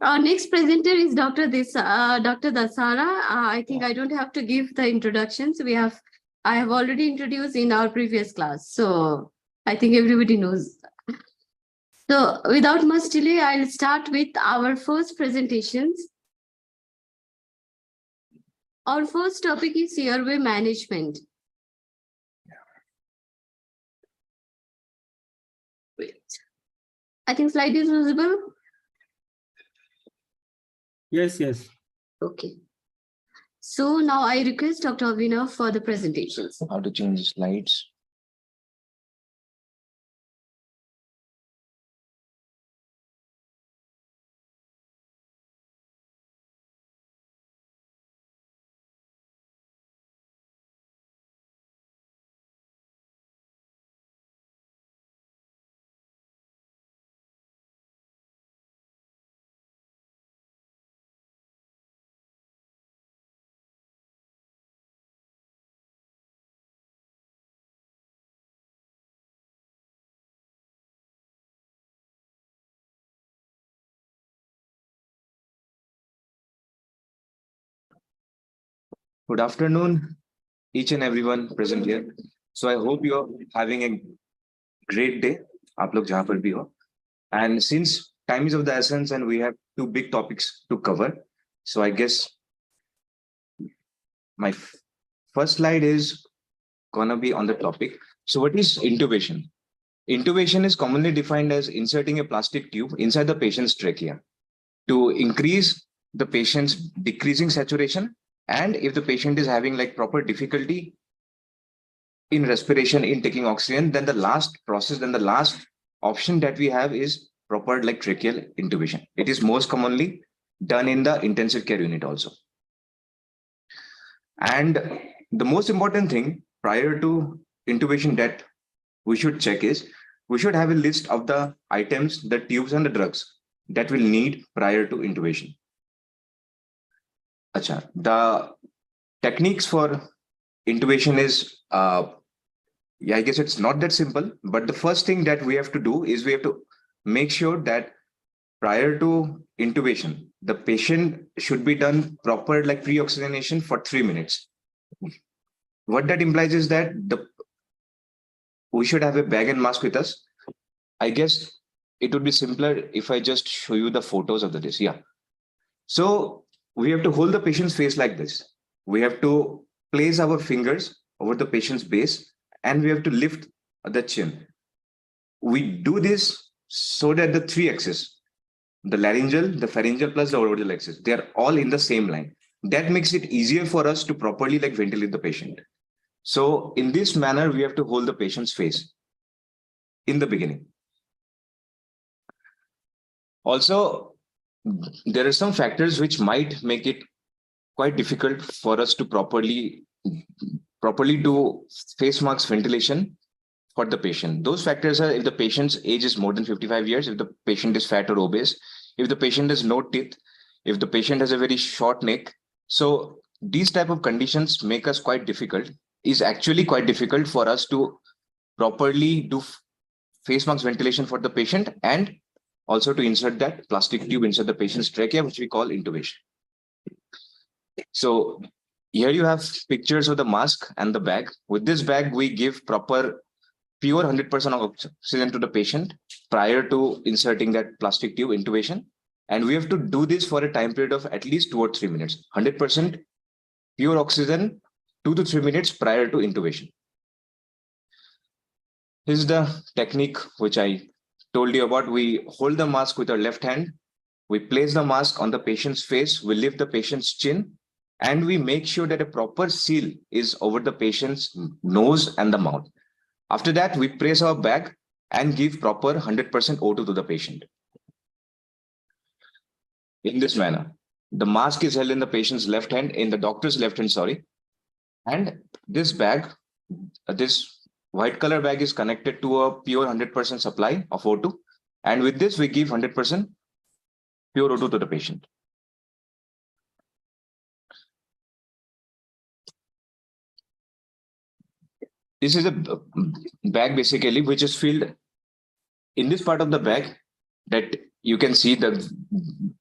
Our next presenter is Dr. Dasara. I think I don't have to give the introductions. I have already introduced in our previous class. So I think everybody knows. So without much delay, I'll start with our first presentations. Our first topic is airway management. Wait. I think slide is visible. Yes. Okay. So now I request Dr. Avinav for the presentations. How to change the slides? Good afternoon, each and everyone present here. So I hope you're having a great day. आप लोग जहाँ पर भी हो. And since time is of the essence and we have two big topics to cover, so I guess my first slide is gonna be on the topic. So what is intubation? Intubation is commonly defined as inserting a plastic tube inside the patient's trachea to increase the patient's decreasing saturation. And if the patient is having like proper difficulty in respiration, in taking oxygen, then the last option that we have is proper like tracheal intubation. It is most commonly done in the intensive care unit also. And the most important thing prior to intubation that we should check is we should have a list of the items, the tubes and the drugs that we'll need prior to intubation. Achha, the techniques for intubation is, I guess it's not that simple, but the first thing that we have to do is we have to make sure that prior to intubation, the patient should be done proper like pre-oxygenation for 3 minutes. What that implies is that we should have a bag and mask with us. I guess it would be simpler if I just show you the photos of this. Yeah. So we have to hold the patient's face like this. We have to place our fingers over the patient's base and we have to lift the chin. We do this so that the three axes, the laryngeal, the pharyngeal plus the orbital axis, they are all in the same line. That makes it easier for us to properly like ventilate the patient. So in this manner, we have to hold the patient's face in the beginning. Also, there are some factors which might make it quite difficult for us to properly do face mask ventilation for the patient. Those factors are if the patient's age is more than 55 years, if the patient is fat or obese, if the patient has no teeth, if the patient has a very short neck. So these type of conditions make us quite difficult, is actually quite difficult for us to properly do face mask ventilation for the patient and also to insert that plastic tube inside the patient's trachea, which we call intubation. So here you have pictures of the mask and the bag. With this bag, we give proper pure 100% of oxygen to the patient prior to inserting that plastic tube intubation. And we have to do this for a time period of at least 2 or 3 minutes. 100% pure oxygen, 2 to 3 minutes prior to intubation. This is the technique which I told you about. We hold the mask with our left hand. We place the mask on the patient's face. We lift the patient's chin. And we make sure that a proper seal is over the patient's nose and the mouth. After that, we press our bag and give proper 100% O2 to the patient. In this manner, the mask is held in the patient's left hand, in the doctor's left hand, sorry. And this bag, this white color bag is connected to a pure 100% supply of O2. And with this, we give 100% pure O2 to the patient. This is a bag basically, which is filled in this part of the bag that you can see the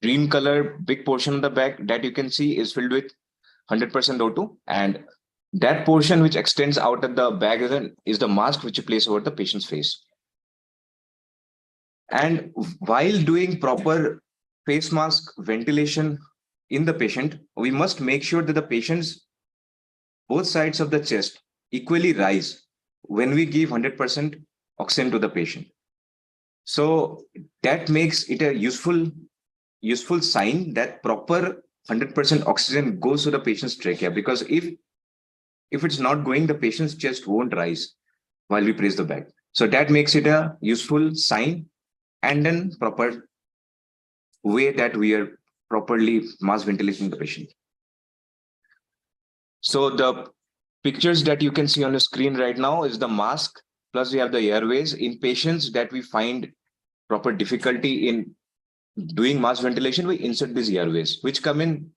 green color big portion of the bag that you can see is filled with 100% O2, and that portion which extends out of the bag is the mask which you place over the patient's face. And while doing proper face mask ventilation in the patient, we must make sure that the patient's both sides of the chest equally rise when we give 100% oxygen to the patient. So that makes it a useful sign that proper 100% oxygen goes to the patient's trachea, because if it's not going, the patient's chest won't rise while we place the bag. So that makes it a useful sign, and then proper way that we are properly mass ventilating the patient. So the pictures that you can see on the screen right now is the mask, plus we have the airways. In patients that we find proper difficulty in doing mass ventilation, we insert these airways, which come in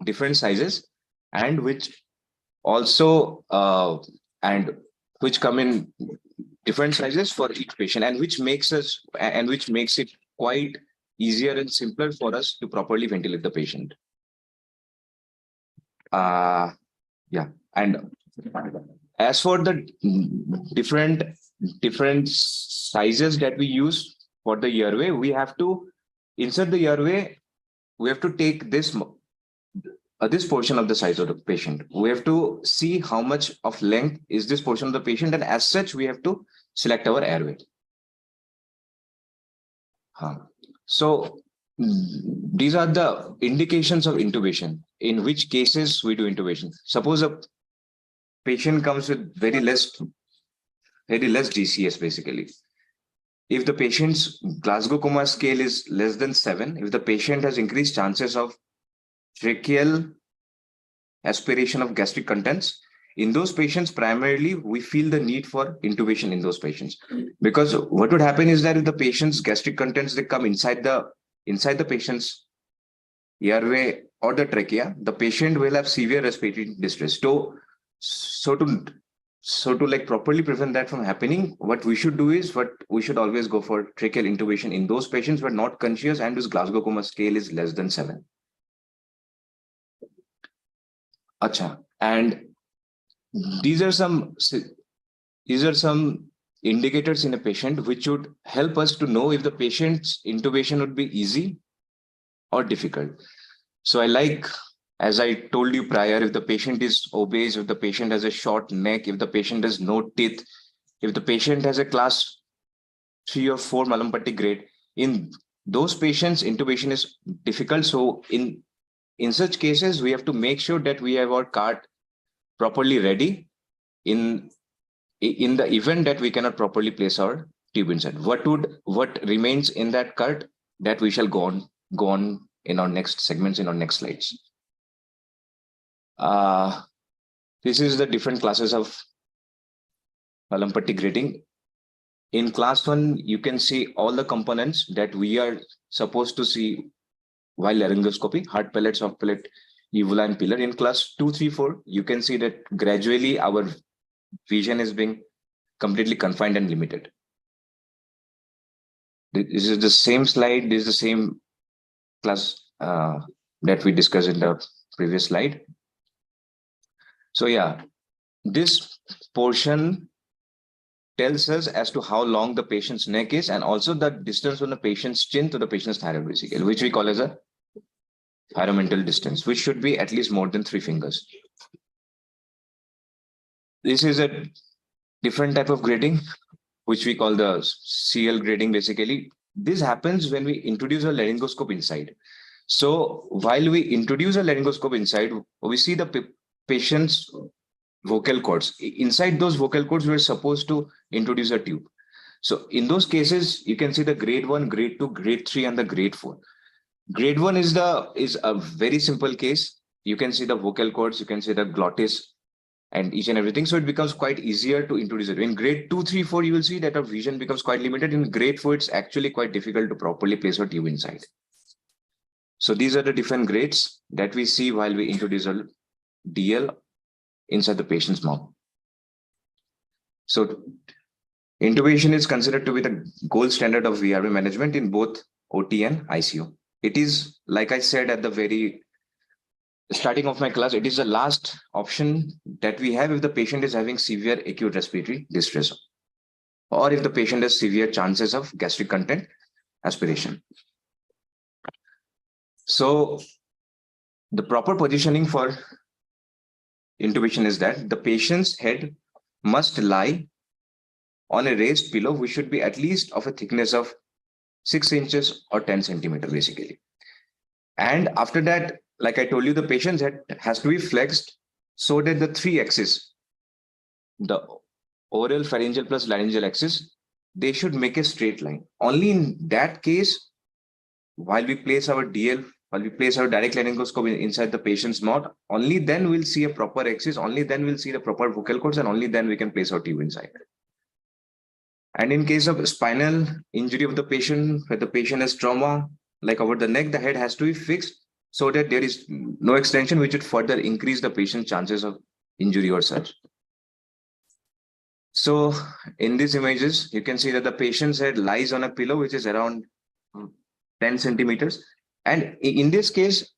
different sizes and which also come in different sizes for each patient, and which makes it quite easier and simpler for us to properly ventilate the patient. Yeah, and as for the different sizes that we use for the airway, we have to insert the airway. We have to take this portion of the size of the patient. We have to see how much of length is this portion of the patient, and as such, we have to select our airway. So these are the indications of intubation, in which cases we do intubation. Suppose a patient comes with very less GCS, basically. If the patient's Glasgow Coma scale is less than 7, if the patient has increased chances of tracheal aspiration of gastric contents, in those patients, primarily, we feel the need for intubation in those patients. Because what would happen is that if the patient's gastric contents, they come inside the patient's airway or the trachea, the patient will have severe respiratory distress. So to like properly prevent that from happening, what we should do is we should always go for tracheal intubation in those patients who are not conscious and whose Glasgow Coma scale is less than 7. Acha. And these are some indicators in a patient which would help us to know if the patient's intubation would be easy or difficult. So as I told you prior, if the patient is obese, if the patient has a short neck, if the patient has no teeth, if the patient has a class 3 or 4 Mallampati grade, in those patients, intubation is difficult. So in such cases, we have to make sure that we have our cart properly ready in the event that we cannot properly place our tube inside. What remains in that cart, that we shall go on in our next segments, in our next slides. This is the different classes of Mallampati grading. In class 1, you can see all the components that we are supposed to see while laryngoscopy: hard palate, soft palate, uvula, and pillar. In class 2, 3, 4, you can see that gradually our vision is being completely confined and limited. This is the same slide. This is the same class that we discussed in the previous slide. So yeah, this portion tells us as to how long the patient's neck is, and also the distance from the patient's chin to the patient's thyroid vesicle, which we call as a thyromental distance, which should be at least more than 3 fingers. This is a different type of grading, which we call the CL grading. Basically, this happens when we introduce a laryngoscope inside. So while we introduce a laryngoscope inside, we see the patient's vocal cords. Inside those vocal cords, we're supposed to introduce a tube. So in those cases, you can see the grade 1, grade 2, grade 3, and the grade 4. Grade 1 is a very simple case. You can see the vocal cords, you can see the glottis and each and everything. So it becomes quite easier to introduce it. In grade 2, 3, 4, you will see that our vision becomes quite limited. In grade 4, it's actually quite difficult to properly place a tube inside. So these are the different grades that we see while we introduce a DL inside the patient's mouth. So intubation is considered to be the gold standard of VRV management in both OT and ICU. It is, like I said at the very starting of my class, it is the last option that we have if the patient is having severe acute respiratory distress or if the patient has severe chances of gastric content aspiration. So the proper positioning for intubation is that the patient's head must lie on a raised pillow, which should be at least of a thickness of 6 inches or 10 centimeters, basically. And after that, like I told you, the patient's head has to be flexed so that the three axes, the oral, pharyngeal plus laryngeal axis, they should make a straight line. Only in that case, while we place our DL, while we place our direct laryngoscope inside the patient's mouth, only then we'll see a proper axis, only then we'll see the proper vocal cords, and only then we can place our tube inside. And in case of spinal injury of the patient, where the patient has trauma, like over the neck, the head has to be fixed so that there is no extension, which would further increase the patient's chances of injury or such. So in these images, you can see that the patient's head lies on a pillow, which is around 10 centimeters. And in this case,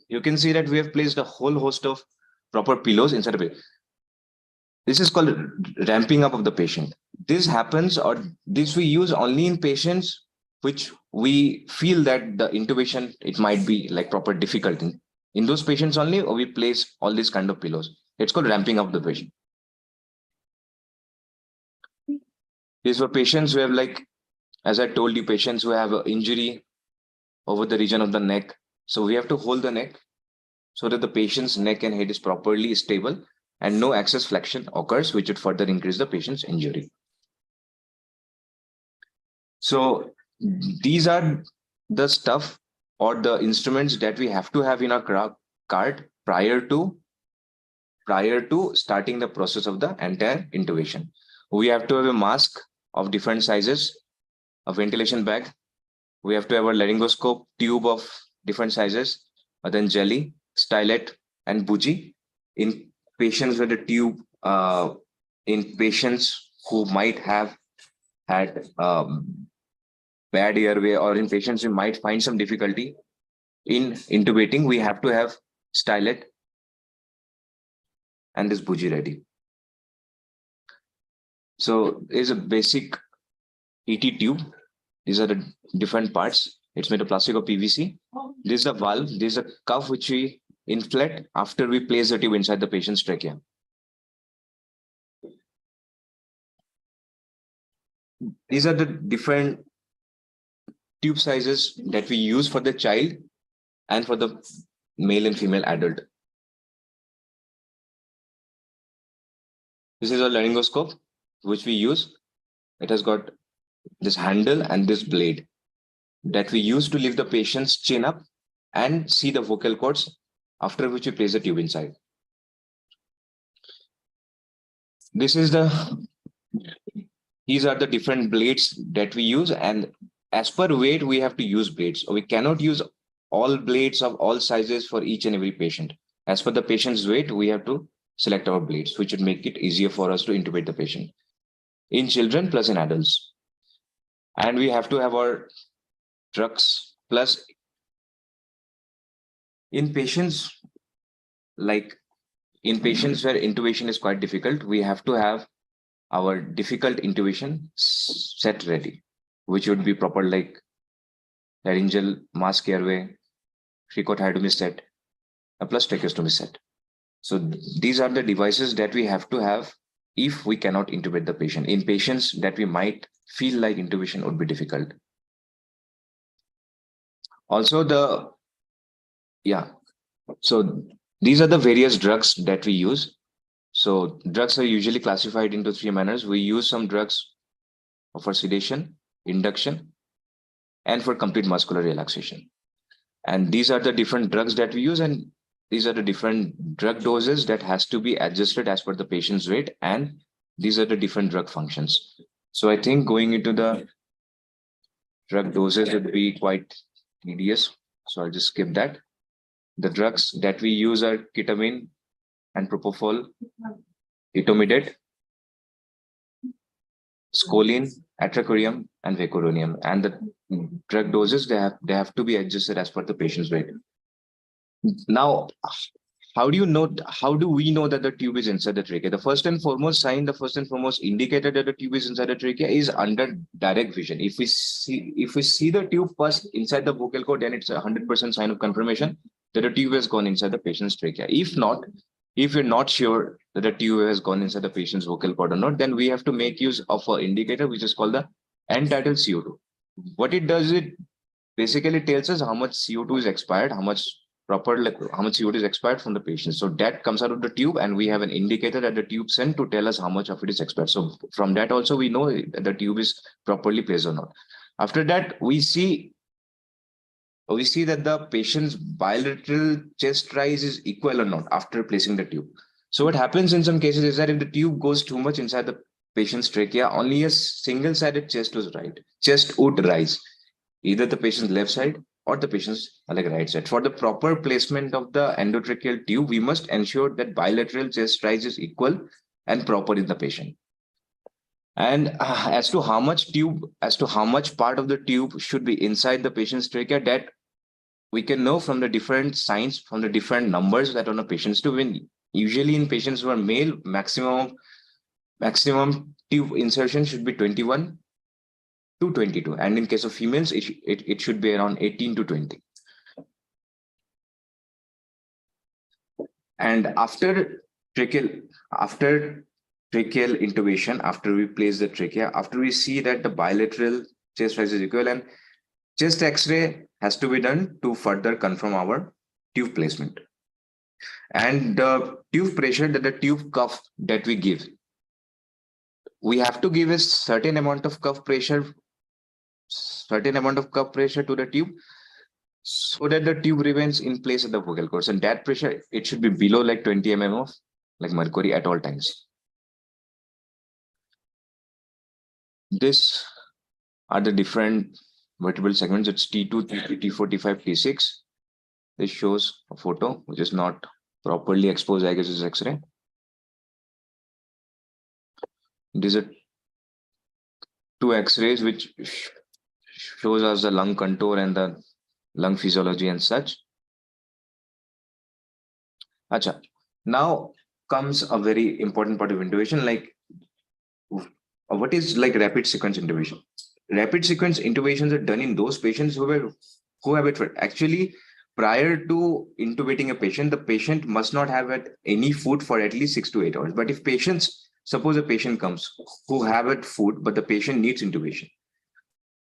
you can see that we have placed a whole host of proper pillows inside of it. This is called ramping up of the patient. This happens, or this we use only in patients which we feel that the intubation, it might be like proper difficulty. In those patients only, we place all these kind of pillows. It's called ramping up the patient. These were patients who have, like, as I told you, patients who have an injury over the region of the neck. So we have to hold the neck so that the patient's neck and head is properly stable and no excess flexion occurs, which would further increase the patient's injury. So these are the stuff or the instruments that we have to have in our cart prior to starting the process of the entire intubation. We have to have a mask of different sizes, a ventilation bag. We have to have a laryngoscope tube of different sizes, then jelly, stylet, and bougie. In patients with a tube, in patients who might have had bad airway, or in patients who might find some difficulty in intubating, we have to have stylet and this bougie ready. So there's a basic ET tube. These are the different parts. It's made of plastic or PVC. This is a valve. This is a cuff which we inflate after we place the tube inside the patient's trachea. These are the different tube sizes that we use for the child and for the male and female adult. This is a laryngoscope which we use. It has got this handle and this blade that we use to lift the patient's chin up and see the vocal cords, after which we place the tube inside. These are the different blades that we use, and as per weight, we have to use blades. We cannot use all blades of all sizes for each and every patient. As per the patient's weight, we have to select our blades, which would make it easier for us to intubate the patient in children plus in adults. And we have to have our drugs, plus in patients, like in patients where intubation is quite difficult, we have to have our difficult intubation set ready, which would be proper, like laryngeal mask airway, cricotheotomy set, plus tracheostomy set. So these are the devices that we have to have if we cannot intubate the patient, in patients that we might feel like intubation would be difficult. Also so these are the various drugs that we use. So drugs are usually classified into 3 manners. We use some drugs for sedation, induction, and for complete muscular relaxation. And these are the different drugs that we use, and these are the different drug doses that has to be adjusted as per the patient's weight, and these are the different drug functions. So I think going into the drug doses would be quite tedious, so I'll just skip that. The drugs that we use are ketamine and propofol, etomidate, scoline, atracurium, and vecuronium, and the drug doses they have to be adjusted as per the patient's weight. Now, how do we know that the tube is inside the trachea? The first and foremost indicator that the tube is inside the trachea is under direct vision. If we see the tube first inside the vocal cord, then it's 100% sign of confirmation that the tube has gone inside the patient's trachea. If not, if you're not sure that the tube has gone inside the patient's vocal cord or not, then we have to make use of an indicator which is called the end-tidal CO2. What it does, it basically tells us how much CO2 is expired, how much CO2 is expired from the patient. So that comes out of the tube, and we have an indicator at the tube sent to tell us how much of it is expired. So from that also we know that the tube is properly placed or not. After that, we see that the patient's bilateral chest rise is equal or not after placing the tube. So what happens in some cases is that if the tube goes too much inside the patient's trachea, only a single-sided chest would rise, either the patient's left side or the patient's right side. For the proper placement of the endotracheal tube, we must ensure that bilateral chest rise is equal and proper in the patient. And as to how much part of the tube should be inside the patient's trachea, that we can know from the different signs, from the different numbers that on a patient's tube. Usually in patients who are male, maximum tube insertion should be 21 to 22, and in case of females, it should be around 18 to 20. And after tracheal intubation, after we place the trachea, after we see that the bilateral chest rise is equal, and chest X-ray has to be done to further confirm our tube placement. And the tube pressure, that the tube cuff that we give, we have to give a certain amount of cuff pressure to the tube so that the tube remains in place at the vocal cords. And that pressure, it should be below like 20 mm of mercury at all times. This are the different vertebral segments. It's T2, T3, T4, T5, T6. This shows a photo which is not properly exposed, I guess, is X-ray. These are two X-rays which shows us the lung contour and the lung physiology and such. Acha. Now comes a very important part of intubation, like what is like rapid sequence intubation. Rapid sequence intubations are done in those patients who have it. Actually, prior to intubating a patient, the patient must not have had any food for at least 6 to 8 hours. But if suppose a patient comes who have had food, but the patient needs intubation.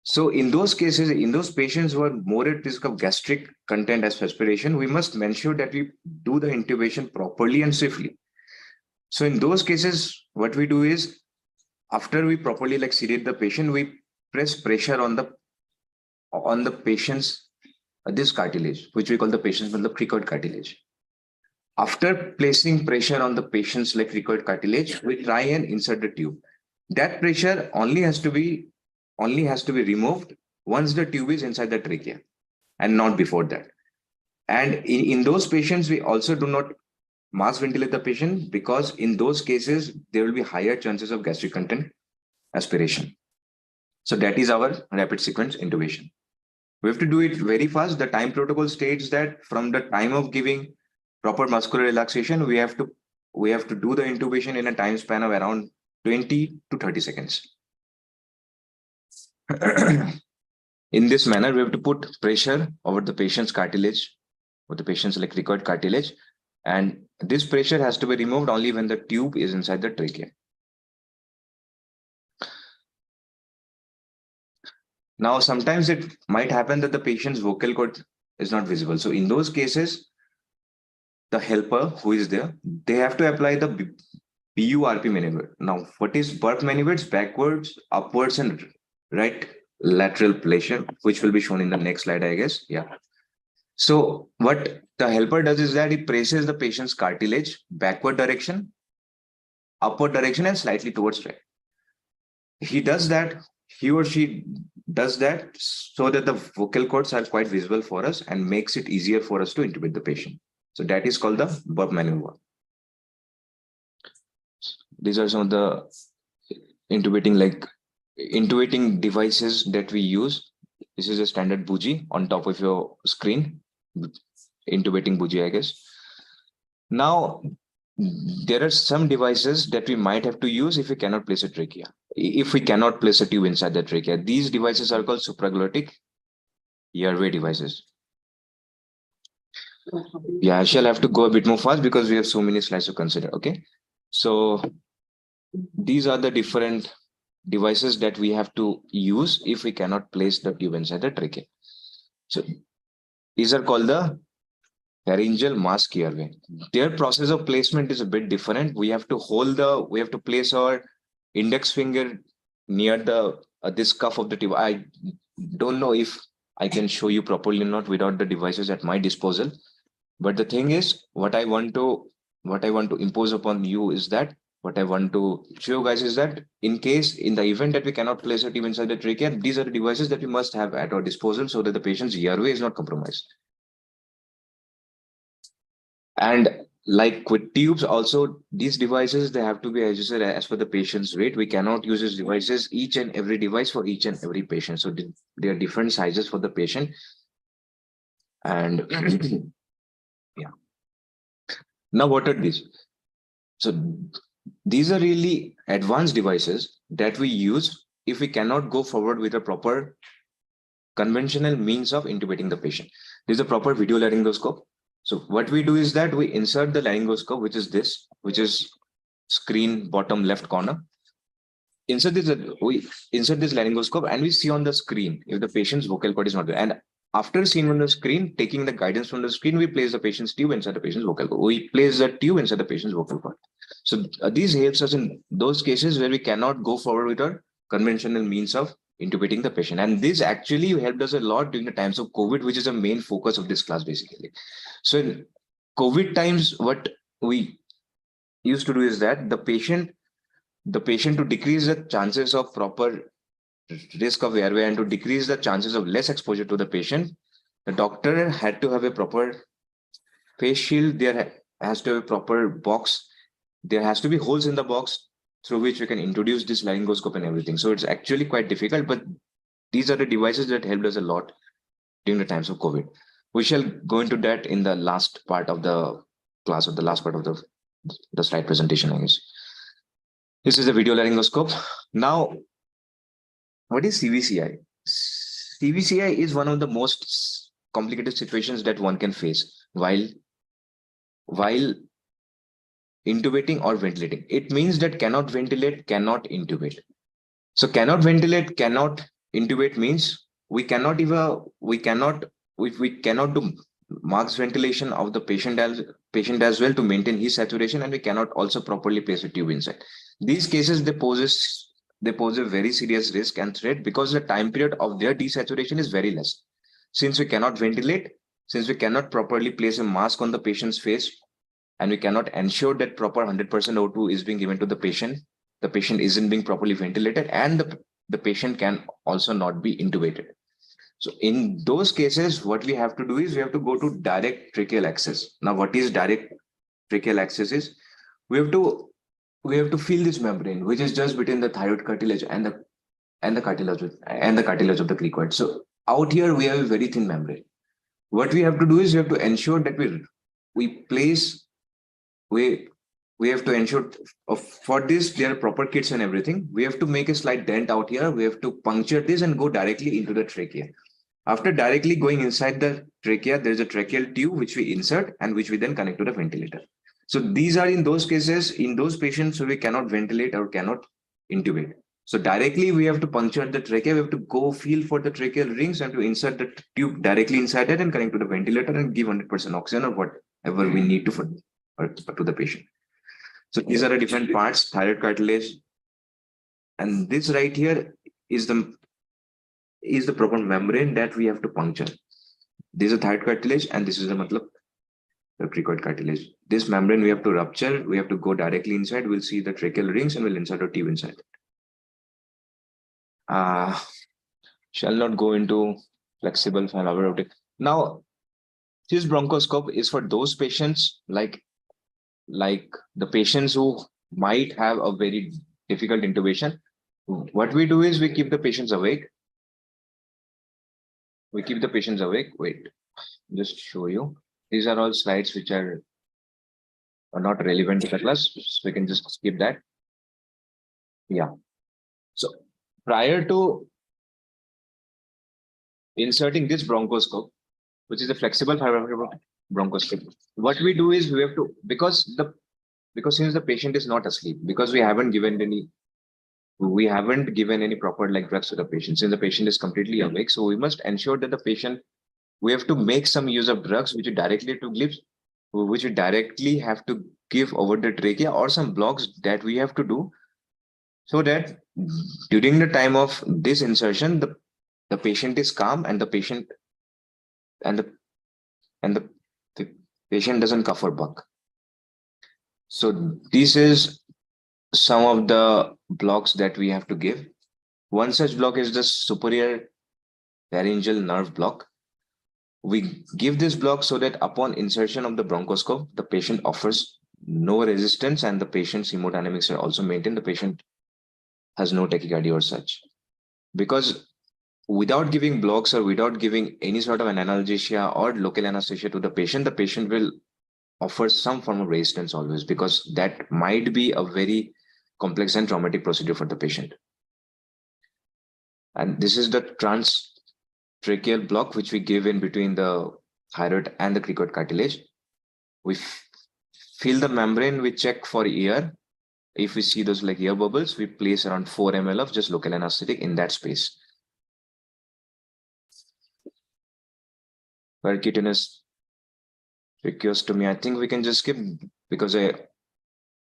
So in those cases, in those patients who are more at risk of gastric content as aspiration, we must ensure that we do the intubation properly and safely. So in those cases, what we do is, after we properly sedate the patient, we press pressure on the patient's this cartilage, which we call the patient's cricoid cartilage. After placing pressure on the patient's cricoid cartilage, we try and insert the tube. That pressure only has to be removed once the tube is inside the trachea, and not before that. And in those patients, we also do not mass ventilate the patient, because in those cases there will be higher chances of gastric content aspiration. So that is our rapid sequence intubation. We have to do it very fast. The time protocol states that from the time of giving proper muscular relaxation, we have to do the intubation in a time span of around 20 to 30 seconds. In this manner, we have to put pressure over the patient's cartilage, or the patient's cricoid cartilage, and this pressure has to be removed only when the tube is inside the trachea. Now, sometimes it might happen that the patient's vocal cord is not visible. So in those cases, the helper who is there, they have to apply the BURP maneuver. Now, what is BURP maneuver? It's backwards, upwards, and right lateral pressure, which will be shown in the next slide, I guess. Yeah. So what the helper does is that he presses the patient's cartilage backward direction, upward direction, and slightly towards right. He or she does that so that the vocal cords are quite visible for us and makes it easier for us to intubate the patient. So that is called the burp maneuver. These are some of the intubating intubating devices that we use. This is a standard bougie on top of your screen, intubating bougie, I guess. Now, there are some devices that we might have to use if we cannot place a trachea. If we cannot place a tube inside the trachea, these devices are called supraglottic airway devices. Yeah, I shall have to go a bit more fast because we have so many slides to consider. Okay, so these are the different devices that we have to use if we cannot place the tube inside the trachea. So these are called the pharyngeal mask airway. Their process of placement is a bit different. We have to place our index finger near the this cuff of the tube. I don't know if I can show you properly or not without the devices at my disposal. But the thing is, what I want to impose upon you is that what I want to show you guys is that in the event that we cannot place a tube inside the trachea, these are the devices that we must have at our disposal so that the patient's airway is not compromised. And like with tubes, also these devices, they have to be adjusted as per the patient's weight. We cannot use these devices, each and every device for each and every patient. So there are different sizes for the patient. And yeah. Now, what are these? So these are really advanced devices that we use if we cannot go forward with a proper conventional means of intubating the patient. This is a proper video laryngoscope. So what we do is that we insert the laryngoscope, which is screen bottom left corner. We insert this laryngoscope and we see on the screen if the patient's vocal cord is not there. And after seeing on the screen, taking the guidance from the screen, we place the patient's tube inside the patient's vocal cord. We place the tube inside the patient's vocal cord. So these helps us in those cases where we cannot go forward with our conventional means of intubating the patient. And this actually helped us a lot during the times of COVID, which is the main focus of this class basically. So in COVID times, what we used to do is that the patient to decrease the chances of proper risk of airway and to decrease the chances of less exposure to the patient, the doctor had to have a proper face shield. There has to have a proper box. There has to be holes in the box through which we can introduce this laryngoscope and everything. So it's actually quite difficult, but these are the devices that helped us a lot during the times of COVID. We shall go into that in the last part of the class, or the last part of the slide presentation, I guess. This is a video laryngoscope. Now, what is CVCI? CVCI is one of the most complicated situations that one can face while intubating or ventilating. It means that cannot ventilate, cannot intubate. So cannot ventilate, cannot intubate means we cannot do max ventilation of the patient as well to maintain his saturation, and we cannot also properly place a tube inside. These cases, they pose a very serious risk and threat because the time period of their desaturation is very less. Since we cannot ventilate, since we cannot properly place a mask on the patient's face, and we cannot ensure that proper 100% O2 is being given to the patient isn't being properly ventilated, and the patient can also not be intubated. So in those cases, what we have to do is we have to go to direct tracheal access. Now, what is direct tracheal access is we have to feel this membrane, which is just between the thyroid cartilage and the cartilage of the cricoid. So out here we have a very thin membrane. What we have to do is we have to ensure that we have to ensure for this there are proper kits and everything. We have to make a slight dent out here. We have to puncture this and go directly into the trachea. After directly going inside the trachea, there is a tracheal tube which we insert and which we then connect to the ventilator. So these are in those cases, in those patients who we cannot ventilate or cannot intubate. So directly we have to puncture the trachea. We have to go feel for the tracheal rings and to insert the tube directly inside it and connect to the ventilator and give 100% oxygen or whatever we need to the patient. So these are the different parts: thyroid cartilage, and this right here is the proper membrane that we have to puncture. This is a thyroid cartilage, and this is the cricoid cartilage. This membrane we have to rupture. We have to go directly inside. We'll see the tracheal rings, and we'll insert a tube inside. Shall not go into flexible fiber optic. Now, this bronchoscope is for those patients like the patients who might have a very difficult intubation, What we do is we keep the patients awake. We keep the patients awake. Wait, just show you. These are all slides which are not relevant to the class. So we can just skip that. Yeah. So prior to inserting this bronchoscope, which is a flexible fiber bronchoscope, what we do is we have to, because since the patient is not asleep, because we haven't given any proper like drugs to the patient, since the patient is completely awake, so we must ensure that the patient, we have to make some use of drugs which we directly have to give over the trachea, or some blocks that we have to do, so that during the time of this insertion, the patient is calm, and the patient and the patient doesn't cough or bug. So this is some of the blocks that we have to give. One such block is the superior laryngeal nerve block. We give this block so that upon insertion of the bronchoscope, the patient offers no resistance, and the patient's hemodynamics are also maintained. The patient has no tachycardia or such. Because without giving blocks or without giving any sort of an analgesia or local anesthesia to the patient will offer some form of resistance always, because that might be a very complex and traumatic procedure for the patient. And this is the transtracheal block which we give in between the thyroid and the cricoid cartilage. We feel the membrane, we check for ear. If we see those like ear bubbles, we place around 4 ml of just local anesthetic in that space. Percutaneous tracheostomy, I think we can just skip, because I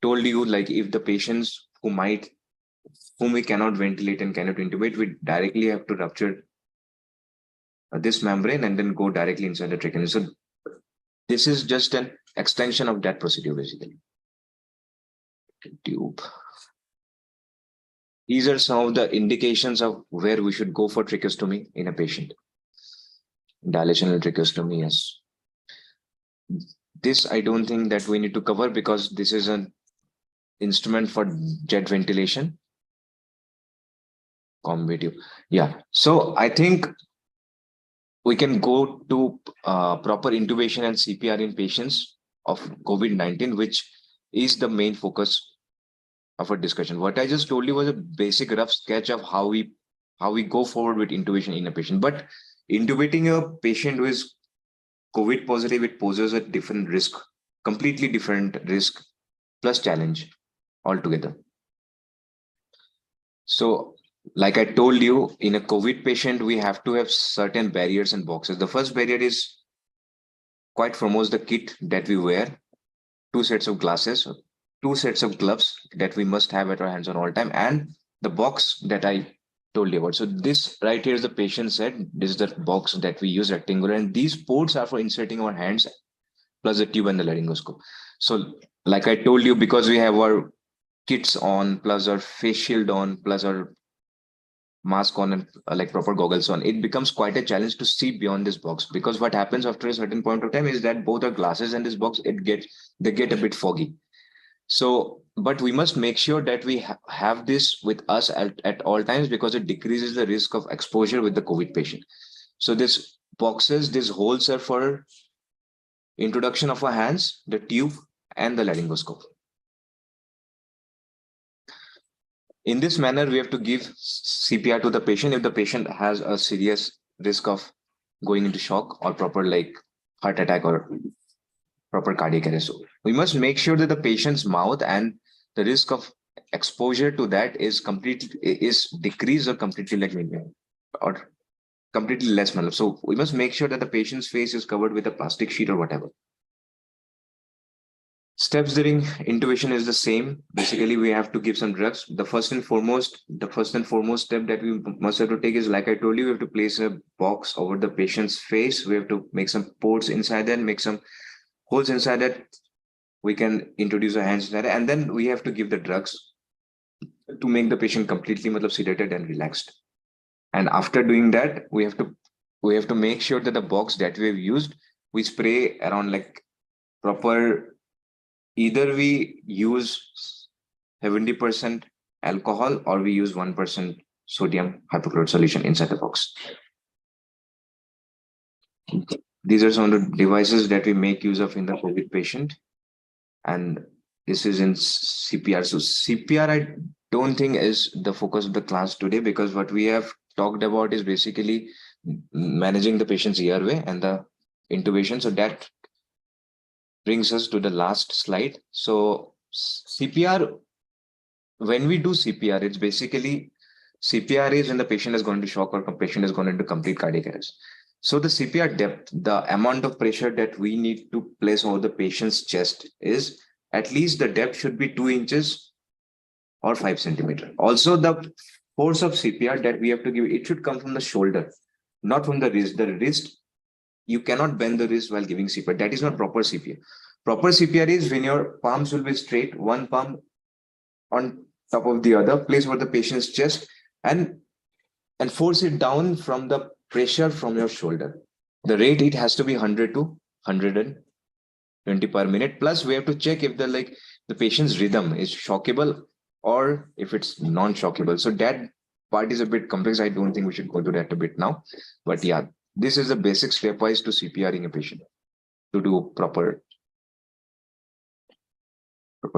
told you, like, if the patients whom we cannot ventilate and cannot intubate, we directly have to rupture this membrane and then go directly inside the trachea. So this is just an extension of that procedure, basically. Tube. These are some of the indications of where we should go for tracheostomy in a patient. Dilational tracheostomy, yes. This I don't think that we need to cover, because this is an instrument for jet ventilation. Combative. Yeah. So I think we can go to proper intubation and CPR in patients of COVID-19, which is the main focus of our discussion. What I just told you was a basic rough sketch of how we go forward with intubation in a patient. But intubating a patient who is COVID positive, it poses a different risk, completely different risk plus challenge altogether. So, like I told you, in a COVID patient, we have to have certain barriers and boxes. The first barrier is quite foremost the kit that we wear, 2 sets of glasses, 2 sets of gloves that we must have at our hands on all time, and the box that I told you about. So this right here is the patient set. This is the box that we use, rectangular, and these ports are for inserting our hands, plus the tube and the laryngoscope. So like I told you, because we have our kits on, plus our face shield on, plus our mask on, and like proper goggles on, it becomes quite a challenge to see beyond this box, because what happens after a certain point of time is that both our glasses and this box, they get a bit foggy. So, but we must make sure that we have this with us at all times, because it decreases the risk of exposure with the COVID patient. So this boxes, these holes are for introduction of our hands, the tube, and the laryngoscope. In this manner, we have to give CPR to the patient if the patient has a serious risk of going into shock or proper like heart attack or proper cardiac arrest. So we must make sure that the patient's mouth and the risk of exposure to that is decreased or completely like or completely less. So we must make sure that the patient's face is covered with a plastic sheet or whatever. Steps during intubation is the same. Basically, we have to give some drugs. The first and foremost step that we must have to take is, like I told you, we have to place a box over the patient's face. We have to make some ports inside that, make some holes inside that. We can introduce our hands inside that, and then we have to give the drugs to make the patient completely sedated and relaxed. And after doing that, we have to make sure that the box that we have used, we spray around like proper. Either we use 70% alcohol, or we use 1% sodium hypochlorite solution inside the box. These are some of the devices that we make use of in the COVID patient. And this is in CPR. So CPR, I don't think is the focus of the class today, because what we have talked about is basically managing the patient's airway and the intubation. So that brings us to the last slide. So CPR, when we do CPR, it's basically CPR is when the patient has gone into shock or the patient has gone into complete cardiac arrest. So the CPR depth, the amount of pressure that we need to place over the patient's chest is at least the depth should be 2 inches or 5 centimeters. Also, the force of CPR that we have to give, it should come from the shoulder, not from the wrist. The wrist, you cannot bend the wrist while giving CPR. That is not proper CPR. Proper CPR is when your palms will be straight, one palm on top of the other, place over the patient's chest, and force it down from the pressure from your shoulder. The rate, it has to be 100 to 120 per minute. Plus, we have to check if the patient's rhythm is shockable or if it's non-shockable. So that part is a bit complex. I don't think we should go to that a bit now. But yeah, this is the basic stepwise to CPRing a patient to do proper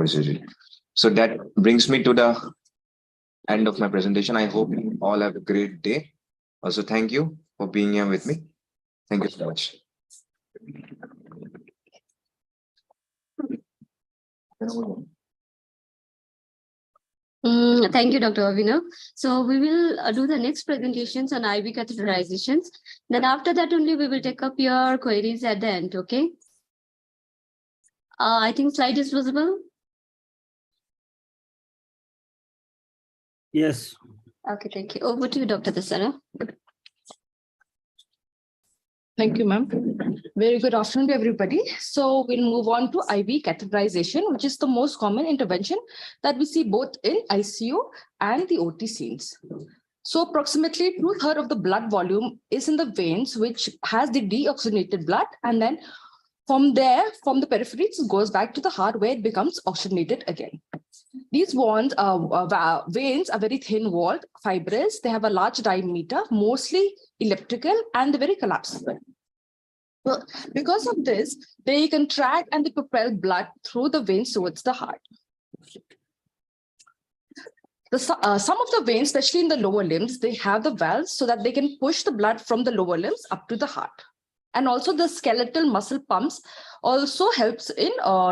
surgery. So that brings me to the end of my presentation. I hope you all have a great day. Also, thank you for being here with me. Thank you so much. Thank you, Dr. Avinav. So we will do the next presentations on IV catheterizations. Then after that only we will take up your queries at the end, okay? I think slide is visible. Yes. Okay, thank you. Over to you, Dr. Dasara. Thank you, ma'am. Very good afternoon to everybody. So we'll move on to IV catheterization, which is the most common intervention that we see both in ICU and the OT scenes. So approximately 2/3 of the blood volume is in the veins, which has the deoxygenated blood. And then from there, from the peripheries, it goes back to the heart where it becomes oxygenated again. These veins are very thin walled, fibrous. They have a large diameter, mostly elliptical, and they're very collapsible. Well, because of this, they contract and they propel blood through the veins towards the heart. Some of the veins, especially in the lower limbs, they have the valves so that they can push the blood from the lower limbs up to the heart. And also the skeletal muscle pumps also helps in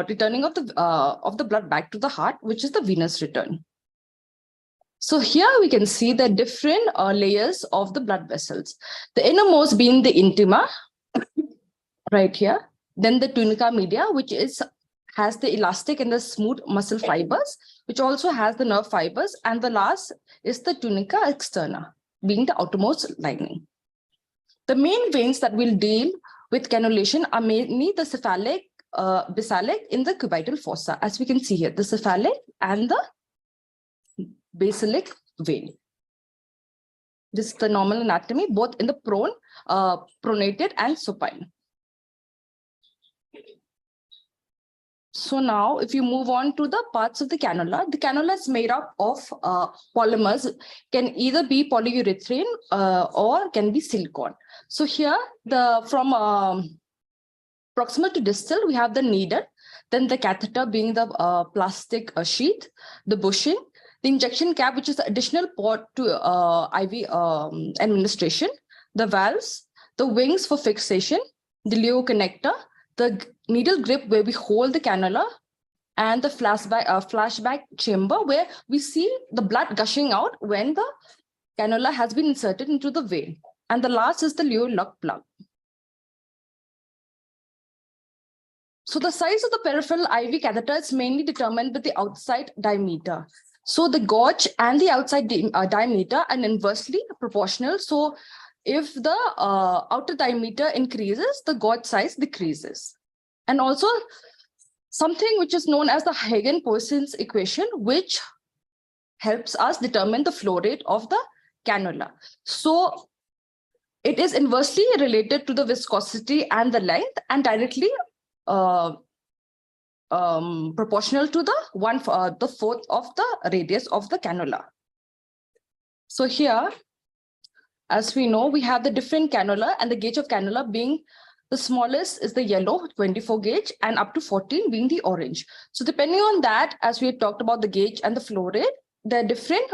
returning of the blood back to the heart, which is the venous return. So here we can see the different layers of the blood vessels. The innermost being the intima, right here. Then the tunica media, which has the elastic and the smooth muscle fibers, which also has the nerve fibers. And the last is the tunica externa, being the outermost lining. The main veins that will deal with cannulation are mainly the cephalic, basalic in the cubital fossa, as we can see here, the cephalic and the basalic vein. This is the normal anatomy, both in the prone, pronated and supine. So now, if you move on to the parts of the cannula is made up of polymers, can either be polyurethane or can be silicone. So here, from proximal to distal, we have the needle, then the catheter being the plastic sheath, the bushing, the injection cap, which is the additional port to IV administration, the valves, the wings for fixation, the Leo connector, the needle grip where we hold the cannula, and the flashback chamber where we see the blood gushing out when the cannula has been inserted into the vein. And the last is the Leo lock plug. So the size of the peripheral IV catheter is mainly determined by the outside diameter. So the gauge and the outside diameter are inversely proportional. So if the outer diameter increases, the gauge size decreases. And also something which is known as the Hagen-Poisson's equation, which helps us determine the flow rate of the cannula. So it is inversely related to the viscosity and the length, and directly proportional to the fourth of the radius of the cannula. So here, as we know, we have the different cannula, and the gauge of cannula being the smallest is the yellow 24 gauge and up to 14 being the orange. So depending on that, as we had talked about the gauge and the flow rate, there are different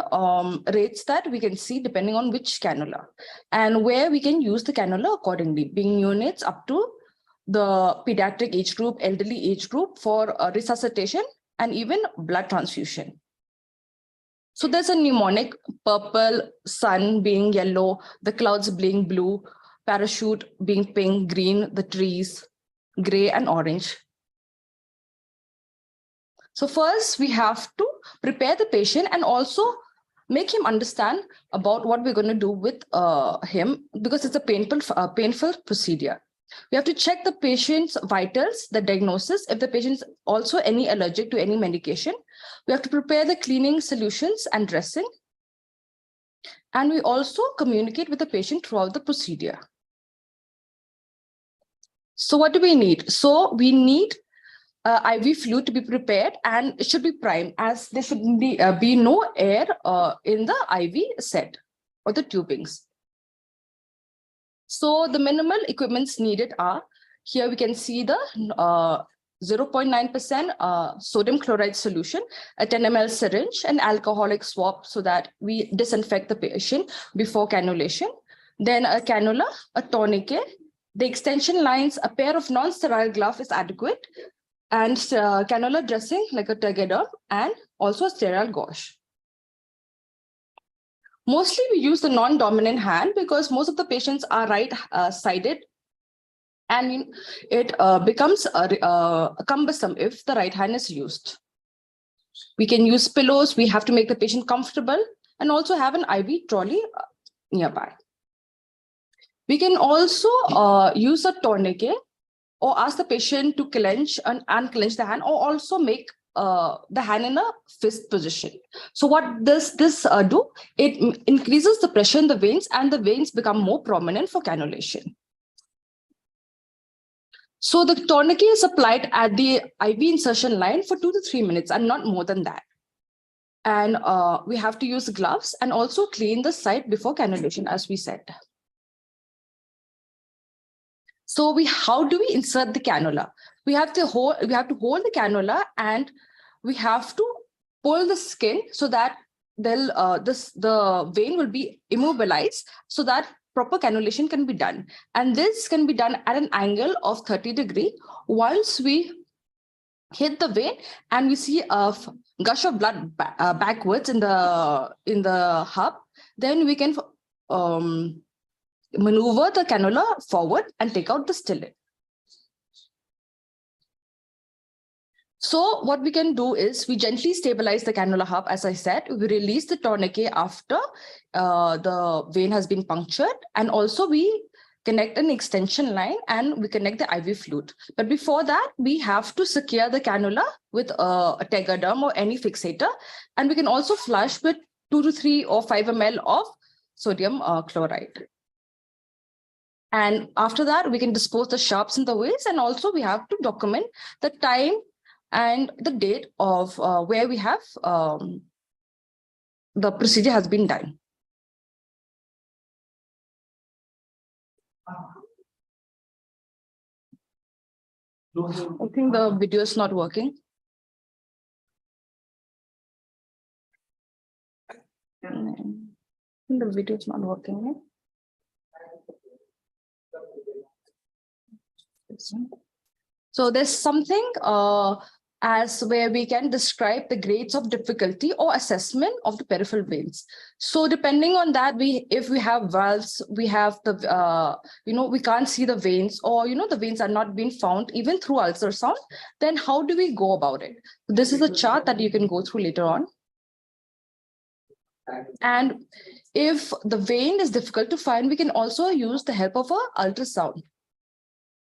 rates that we can see depending on which cannula, and where we can use the cannula accordingly, being units up to the pediatric age group, elderly age group for resuscitation and even blood transfusion. So there's a mnemonic: purple, sun being yellow, the clouds being blue, parachute being pink, green, the trees, gray and orange. So first we have to prepare the patient and also make him understand about what we're going to do with him, because it's a painful procedure. We have to check the patient's vitals, the diagnosis, if the patient's also any allergic to any medication. We have to prepare the cleaning solutions and dressing. And we also communicate with the patient throughout the procedure. So what do we need? So we need IV fluid to be prepared, and it should be prime, as there should be no air in the IV set or the tubings. So the minimal equipments needed are, here we can see the 0.9% sodium chloride solution, a 10 ml syringe, and alcoholic swab so that we disinfect the patient before cannulation. Then a cannula, a tourniquet, the extension lines, a pair of non-sterile gloves is adequate, and cannula dressing like a tegaderm, and also a sterile gauze. Mostly we use the non-dominant hand because most of the patients are right-sided, and it becomes cumbersome if the right hand is used. We can use pillows. We have to make the patient comfortable, and also have an IV trolley nearby. We can also use a tourniquet, or ask the patient to clench and unclench the hand, or also make the hand in a fist position. So what does this do? It increases the pressure in the veins, and the veins become more prominent for cannulation. So the tourniquet is applied at the IV insertion line for 2 to 3 minutes, and not more than that. And we have to use gloves and also clean the site before cannulation, as we said. So how do we insert the cannula? We have to hold the cannula, and we have to pull the skin so that the vein will be immobilized, so that proper cannulation can be done. And this can be done at an angle of 30 degrees. Once we hit the vein and we see a gush of blood backwards in the hub, then we can maneuver the cannula forward and take out the stylet. So what we can do is we gently stabilize the cannula hub. As I said, we release the tourniquet after the vein has been punctured, and also we connect an extension line and we connect the IV fluid. But before that, we have to secure the cannula with a tegaderm or any fixator, and we can also flush with 2 to 3 or 5 ml of sodium chloride. And after that, we can dispose the sharps in the waste, and also we have to document the time and the date of where we have the procedure has been done. I think the video is not working. I think the video is not working. So there's something as where we can describe the grades of difficulty or assessment of the peripheral veins. So depending on that, if we have valves, we have the, we can't see the veins, or, the veins are not being found even through ultrasound, then how do we go about it? This is a chart that you can go through later on. And if the vein is difficult to find, we can also use the help of an ultrasound,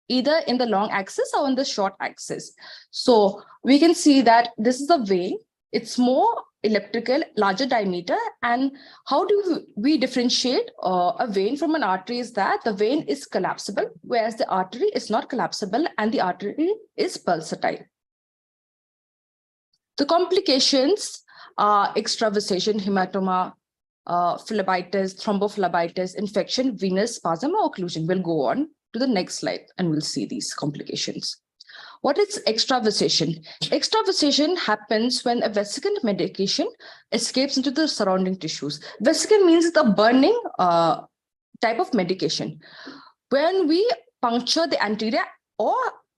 either in the long axis or in the short axis. So we can see that this is a vein. It's more elliptical, larger diameter. And how do we differentiate a vein from an artery is that the vein is collapsible, whereas the artery is not collapsible and the artery is pulsatile. The complications are extravasation, hematoma, phlebitis, thrombophlebitis, infection, venous spasm, or occlusion. We'll go on to the next slide and we'll see these complications. What is extravasation? Extravasation happens when a vesicant medication escapes into the surrounding tissues. Vesicant means the burning type of medication. When we puncture the anterior or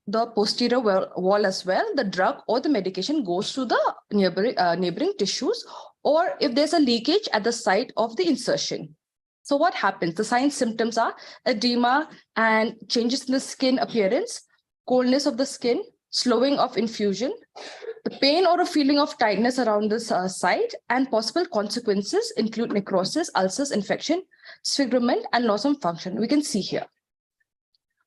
the posterior wall as well, the drug or the medication goes to the neighboring tissues, or if there's a leakage at the site of the insertion. So what happens? The signs symptoms are edema and changes in the skin appearance, coldness of the skin, slowing of infusion, the pain or a feeling of tightness around the site, and possible consequences include necrosis, ulcers, infection, disfigurement, and loss of function. We can see here.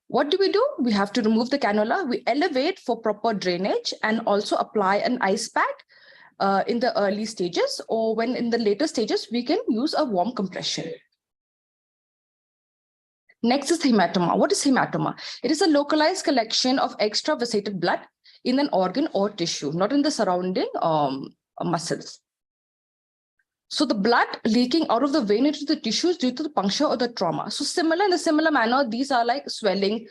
What do? We have to remove the cannula. We elevate for proper drainage and also apply an ice pack in the early stages, or when in the later stages, we can use a warm compression. Next is hematoma. What is hematoma? It is a localized collection of extravasated blood in an organ or tissue, not in the surrounding muscles. So the blood leaking out of the vein into the tissues due to the puncture or the trauma. So in a similar manner, these are like swelling,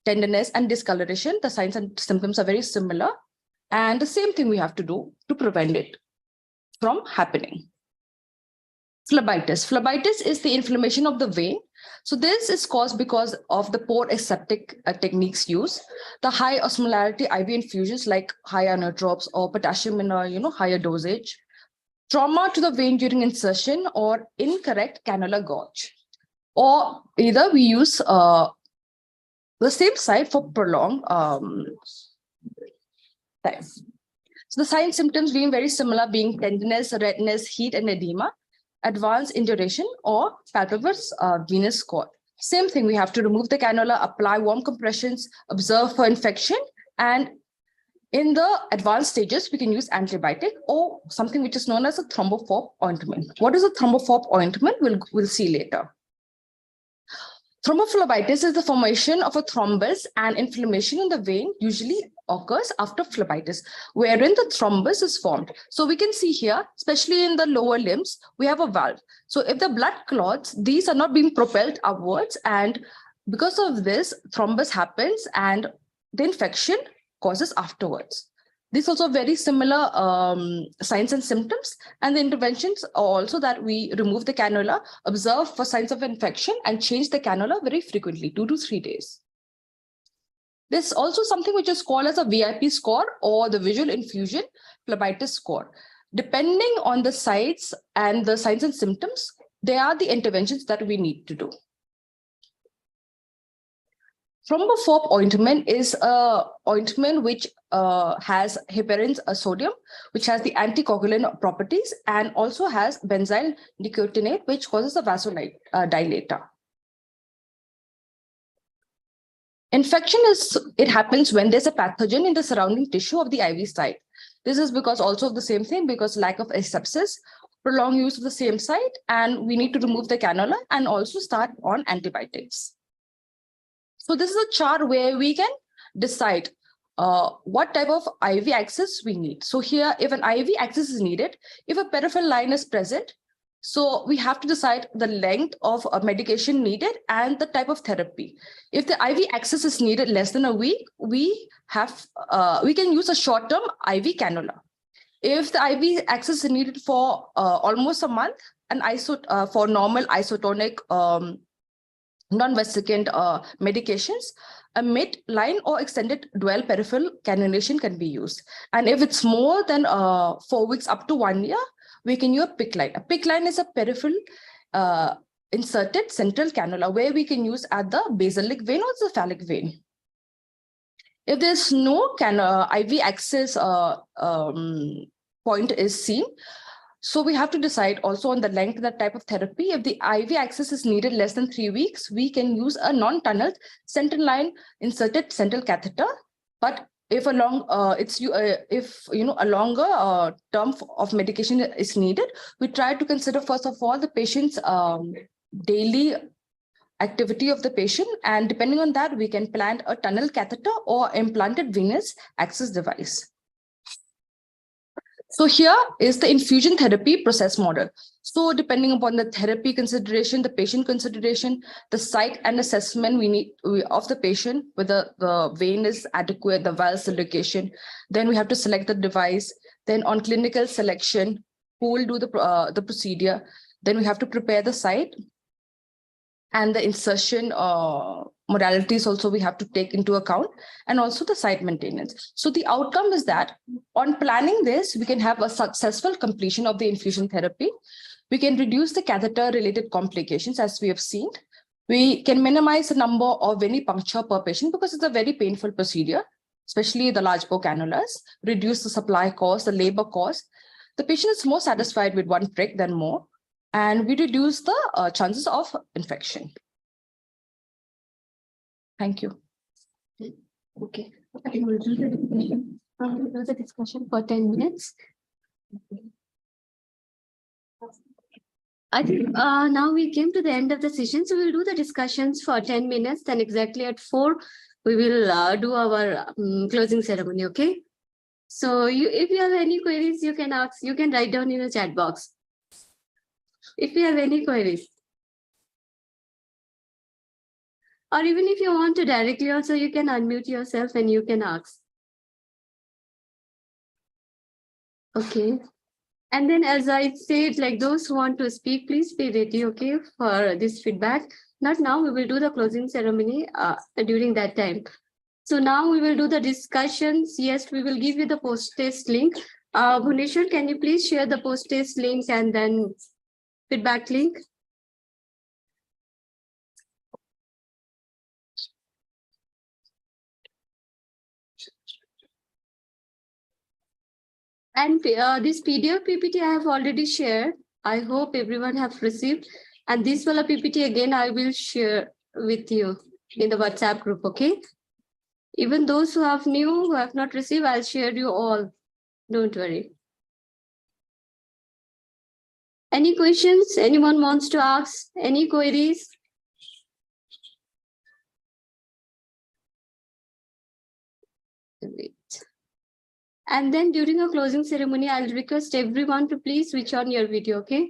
tenderness, and discoloration. The signs and symptoms are very similar. And the same thing we have to do to prevent it from happening. Phlebitis. Phlebitis is the inflammation of the vein. So this is caused because of the poor aseptic techniques used, the high osmolarity IV infusions like high inotropes or potassium in a higher dosage, trauma to the vein during insertion, or incorrect cannula gauge. Or either we use the same site for prolonged time. So the signs symptoms being very similar, being tenderness, redness, heat, and edema, advanced induration, or palpable venous cord. Same thing, we have to remove the cannula, apply warm compressions, observe for infection, and in the advanced stages, we can use antibiotic or something which is known as a thrombophore ointment. What is a thrombophore ointment? We'll see later. Thrombophlebitis is the formation of a thrombus, and inflammation in the vein usually occurs after phlebitis, wherein the thrombus is formed. So we can see here, especially in the lower limbs, we have a valve. So if the blood clots, these are not being propelled upwards, and because of this, thrombus happens and the infection causes afterwards. These also very similar signs and symptoms, and the interventions are also that we remove the cannula, observe for signs of infection, and change the cannula very frequently, 2 to 3 days. There's also something which is called as a VIP score or the visual infusion phlebitis score. Depending on the sites and the signs and symptoms, they are the interventions that we need to do. Thrombophore ointment is an ointment which has heparin sodium, which has the anticoagulant properties, and also has benzyl nicotinate, which causes a vasodilator. Infection happens when there's a pathogen in the surrounding tissue of the IV site. This is because also of the same thing, because lack of asepsis, prolonged use of the same site, and we need to remove the cannula and also start on antibiotics. So this is a chart where we can decide what type of IV access we need. So here, if an IV access is needed, if a peripheral line is present, so we have to decide the length of medication needed and the type of therapy. If the IV access is needed less than a week, we can use a short-term IV cannula. If the IV access is needed for almost a month, for normal isotonic non-vesicant medications, a mid-line or extended dual peripheral cannulation can be used. And if it's more than 4 weeks up to 1 year, we can use a PICC line. A PICC line is a peripheral inserted central cannula where we can use at the basilic vein or the cephalic vein. If there's no IV access point is seen, so we have to decide also on the length and the type of therapy. If the IV access is needed less than 3 weeks, we can use a non-tunneled central line inserted central catheter. But if a longer term of medication is needed, we try to consider first of all the patient's daily activity of the patient, and depending on that, we can plan a tunnel catheter or implanted venous access device. So here is the infusion therapy process model. So depending upon the therapy consideration, the patient consideration, the site and assessment of the patient, whether the vein is adequate, the valve location, then we have to select the device. Then on clinical selection, who will do the procedure? Then we have to prepare the site, and the insertion modalities also we have to take into account, and also the site maintenance. So the outcome is that on planning this, we can have a successful completion of the infusion therapy. We can reduce the catheter related complications as we have seen. We can minimize the number of venipuncture per patient because it's a very painful procedure, especially the large bore cannulas, reduce the supply cost, the labor cost. The patient is more satisfied with one prick than more, and we reduce the chances of infection. Thank you. Okay. I think we'll do the discussion. We'll do the discussion for 10 minutes. I think now we came to the end of the session, so we'll do the discussions for 10 minutes. Then exactly at 4, we will do our closing ceremony. Okay. So if you have any queries, you can ask. You can write down in the chat box. If you have any queries. Or even if you want to directly also, you can unmute yourself and you can ask. Okay. And then as I said, like those who want to speak, please be ready, okay, for this feedback. Not now, we will do the closing ceremony during that time. So now we will do the discussions. Yes, we will give you the post-test link. Bhuneshwar, can you please share the post-test link and then feedback link? And this PDF PPT I have already shared. I hope everyone have received. And this wala PPT again, I will share with you in the WhatsApp group, okay? Even those who have new, who have not received, I'll share you all. Don't worry. Any questions? Anyone wants to ask? Any queries? Wait. And then during a closing ceremony, I'll request everyone to please switch on your video, okay?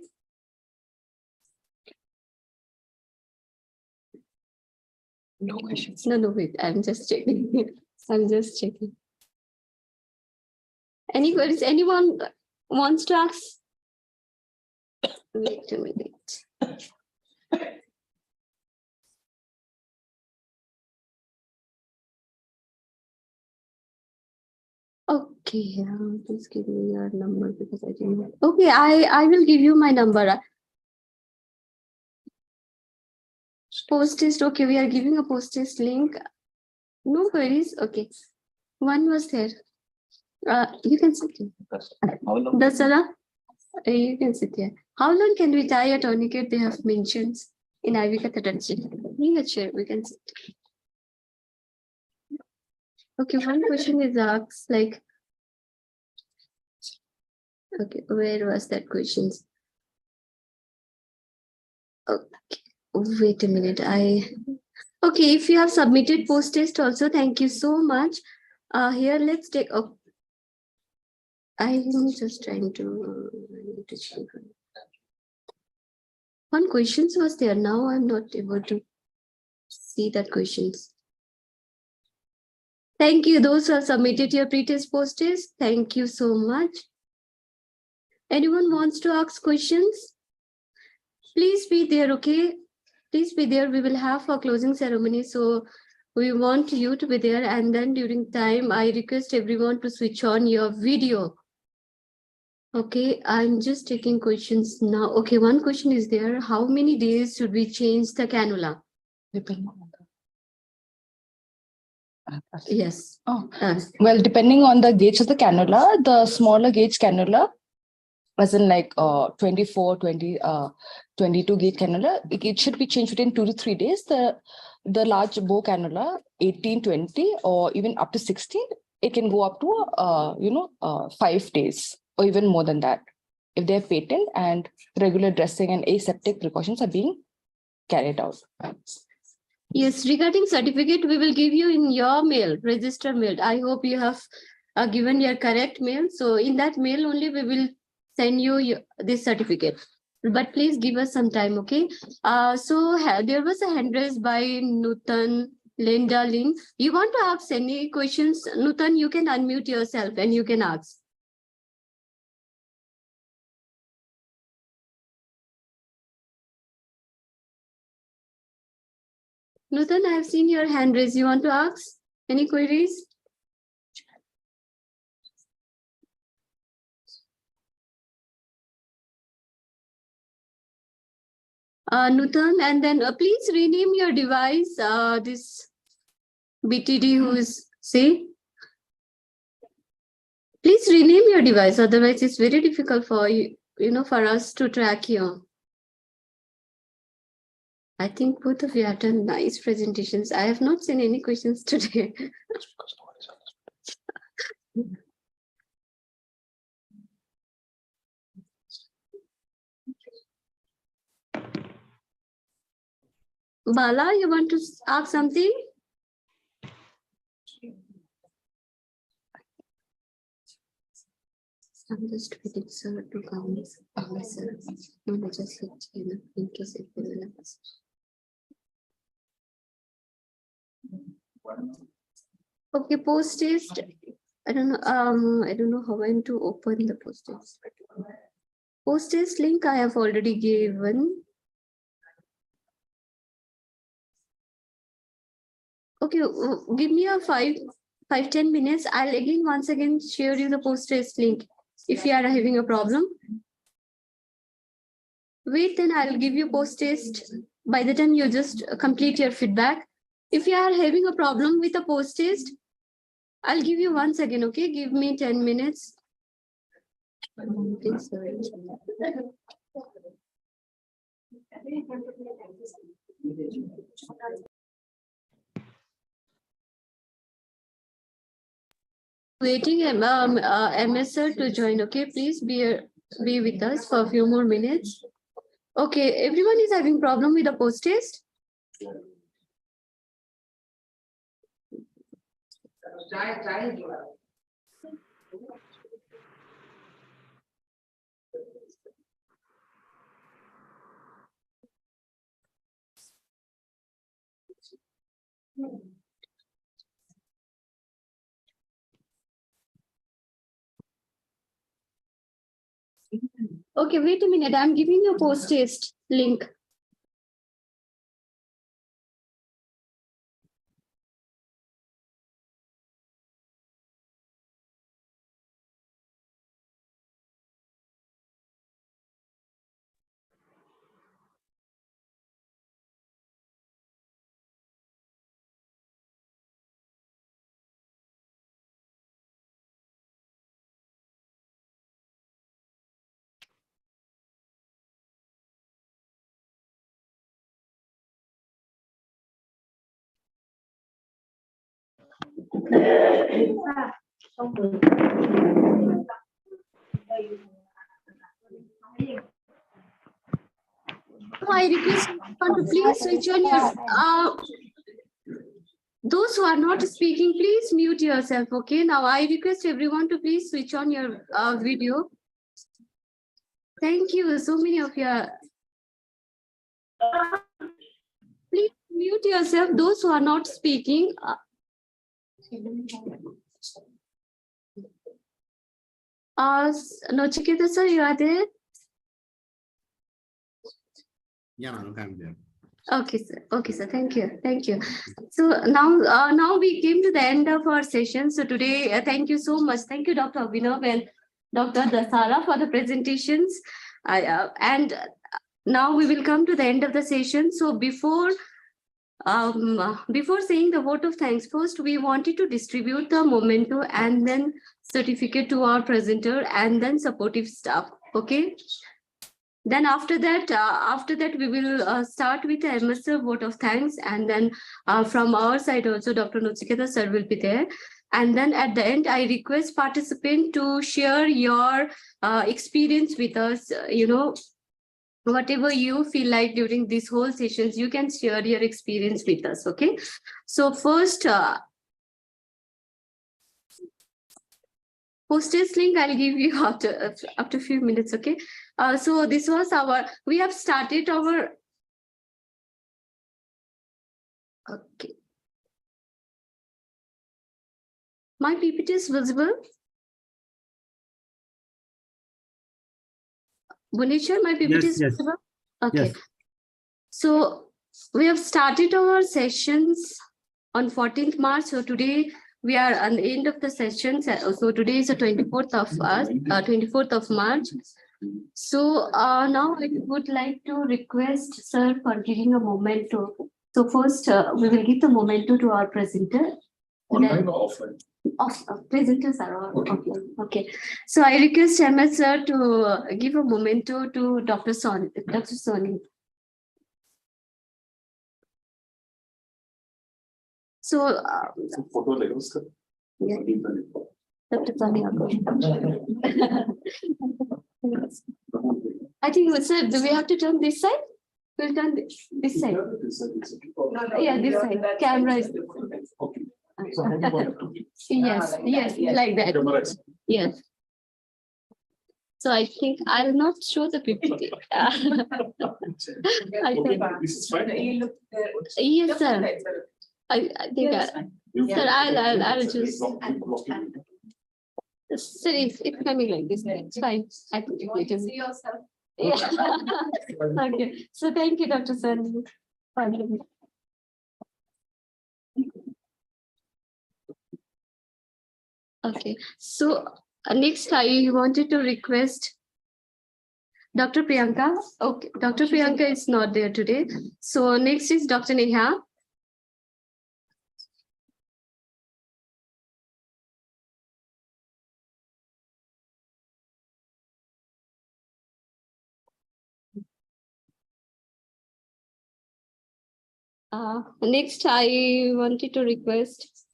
No questions. No, wait, I'm just checking. I'm just checking. Any queries? Anyone wants to ask? Wait a minute. Okay, please give me your number because I didn't. Okay, I will give you my number. Post-test, okay, we are giving a post-test link. No queries, okay. One was there. You can sit here. Dasara, you can sit here. How long can we tie a tourniquet? They have mentioned in IV catheter. Bring a chair, we can sit. Okay, one question is asked like, okay, where was that question? Okay, wait a minute. Okay, if you have submitted post-test also, thank you so much. Here, let's take. Oh, I'm just trying to. I need to check. One questions was there. Now I'm not able to see that questions. Thank you. Those who have submitted your pre-test post-test, thank you so much. Anyone wants to ask questions? Please be there, okay? Please be there. We will have a closing ceremony. So we want you to be there. And then during time, I request everyone to switch on your video. Okay, I'm just taking questions now. Okay, one question is there. How many days should we change the cannula? Yes. Oh, well, depending on the gauge of the cannula, the smaller gauge cannula, as in like 24, 20, 22 gauge cannula, it should be changed within 2 to 3 days. The large bore cannula, 18, 20, or even up to 16, it can go up to 5 days or even more than that if they're patent and regular dressing and aseptic precautions are being carried out. Yes, regarding certificate, we will give you in your mail, register mail. I hope you have given your correct mail. So in that mail only we will send you this certificate. But please give us some time, okay? There was a hand raised by Nutan, Linda, Lin. You want to ask any questions? Nutan, you can unmute yourself and you can ask. Nutan, I have seen your hand raised. You want to ask any queries? Nutan, and then please rename your device. This BTD who is say. Please rename your device. Otherwise, it's very difficult for you, for us to track you. I think both of you have done nice presentations. I have not seen any questions today. Bala, you want to ask something? I'm just waiting, sir, to come. Sir, no, just in case it will lapse. Okay, post test. I don't know how I'm to open the post test. Post test link I have already given. Okay, give me a 5-10 minutes. I'll once again share you the post test link if you are having a problem. Wait, then I'll give you post test. By the time you just complete your feedback. If you are having a problem with a post test, I'll give you once again, okay? Give me 10 minutes. Waiting MSR to join, okay? Please be with us for a few more minutes. Okay, everyone is having problem with the post test? Okay, wait a minute. I'm giving you a post test link. I request you to please switch on your those who are not speaking, please mute yourself. Okay, now I request everyone to please switch on your video. Thank you. So many of you. Please mute yourself. Those who are not speaking. Nochiketa sir, you are there? Yeah, I'm there. Okay, sir. Okay, sir. Thank you. Thank you. So now we came to the end of our session. So today, thank you so much. Thank you, Dr. Abhinav and Dr. Dasara for the presentations. And now we will come to the end of the session. So before saying the vote of thanks, first we wanted to distribute the memento and then certificate to our presenter and then supportive staff. Okay. Then after that, we will start with the MSR vote of thanks, and then from our side also, Dr. Nochiketa sir will be there. And then at the end, I request participants to share your experience with us. Whatever you feel like during these whole sessions, you can share your experience with us. Okay. So first, Hostess link I'll give you after a few minutes. Okay. So this was we have started our. Okay. My PPT is visible. Bhunesh, my PPT is Yes. visible. Okay. Yes. So we have started our sessions on 14th March. So today we are on the end of the session. So today is the 24th of March. So now I would like to request sir for giving a memento. So first we will give the memento to our presenter. Online or offline? Presenters are all Okay. offline. Okay. So I request MS sir to give a memento to Dr. Soni. So, Photo like uska? yeah, Dr. Soni. I think, sir, do we have to turn this side? We'll turn this side. Yeah, this side. Camera is. Okay. Yes, like that. Camera is- Yes. So I think I'll not show the PPT. I Okay, think, this is fine. yes, sir. I think, sir, I'll just, sir, it's coming like this. It's fine. I think it is. Yeah. Okay. So thank you, Dr. Sani. Okay. So next I wanted to request Dr. Priyanka. Okay. Dr. Priyanka is not there today. So next is Dr. Neha. Next, I wanted to request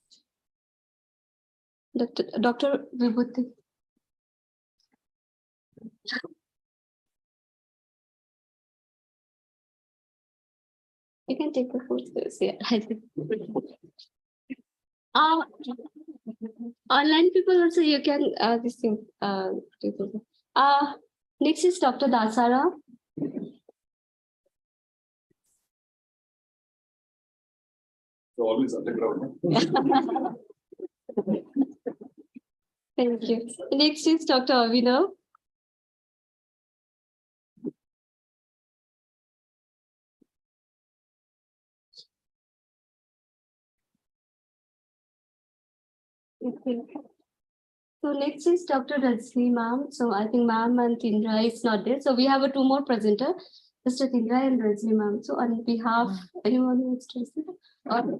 Dr. Vibhuti. You can take the photos. Yeah, I think. Online people also you can this thing. Next is Dr. Dasara. So always underground. Thank you. Next is Dr. Avinav. Okay. So next is Dr. Rajni ma'am. So I think ma'am and Tindra is not there. So we have two more presenter, Mr. Tindra and Rajni ma'am. So on behalf, anyone who wants to say, or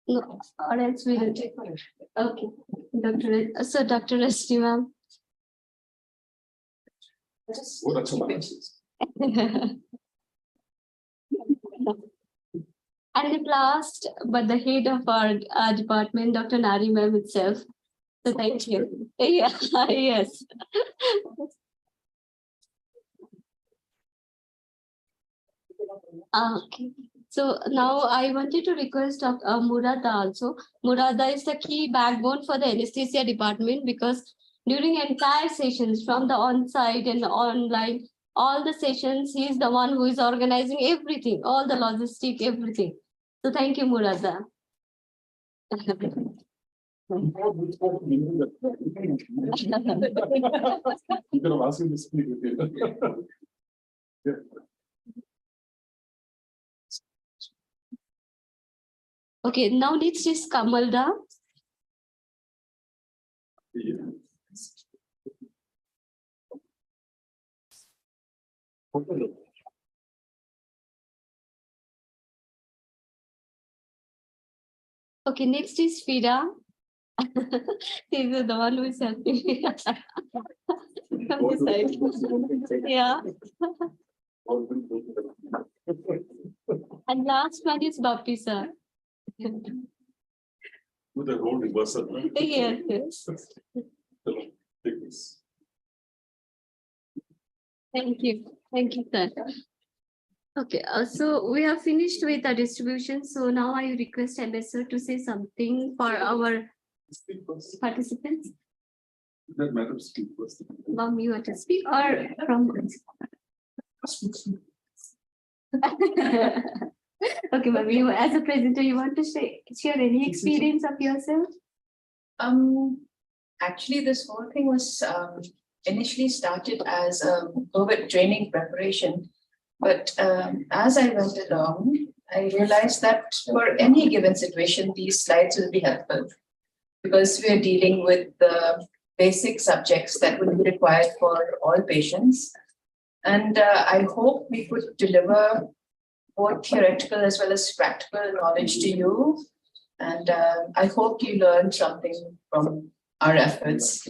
no, or else we will take. Okay, so Dr. Rajni ma'am. Oh, that's so much. And the last, but the head of our department, Dr. Nari ma'am itself. So thank you. Yeah, yes. Okay. So now I wanted to request Murada also. Murada is the key backbone for the anesthesia department because during entire sessions from the on-site and the online, all the sessions, he is the one who is organizing everything, all the logistic, everything. So thank you, Murada. You could have asked him to speak with you. Yeah. Okay, now next is Kamalda. Yeah. Okay, next is Fida. This is the one who is helping me. From this side. Yeah. And last one is Bapi sir. With the role reversal. Right? Yes, yes. Take this. Thank you. Thank you, sir. Okay, so we have finished with the distribution. So now I request MS sir to say something for our Speak first. participants. That madam speak first. Mom, you want to speak or from? Okay, ma'am, you as a presenter, you want to share any experience of yourself? Actually, this whole thing was initially started as a COVID training preparation. But as I went along, I realized that for any given situation, these slides will be helpful because we are dealing with the basic subjects that will be required for all patients. And I hope we could deliver both theoretical as well as practical knowledge to you. And I hope you learned something from our efforts.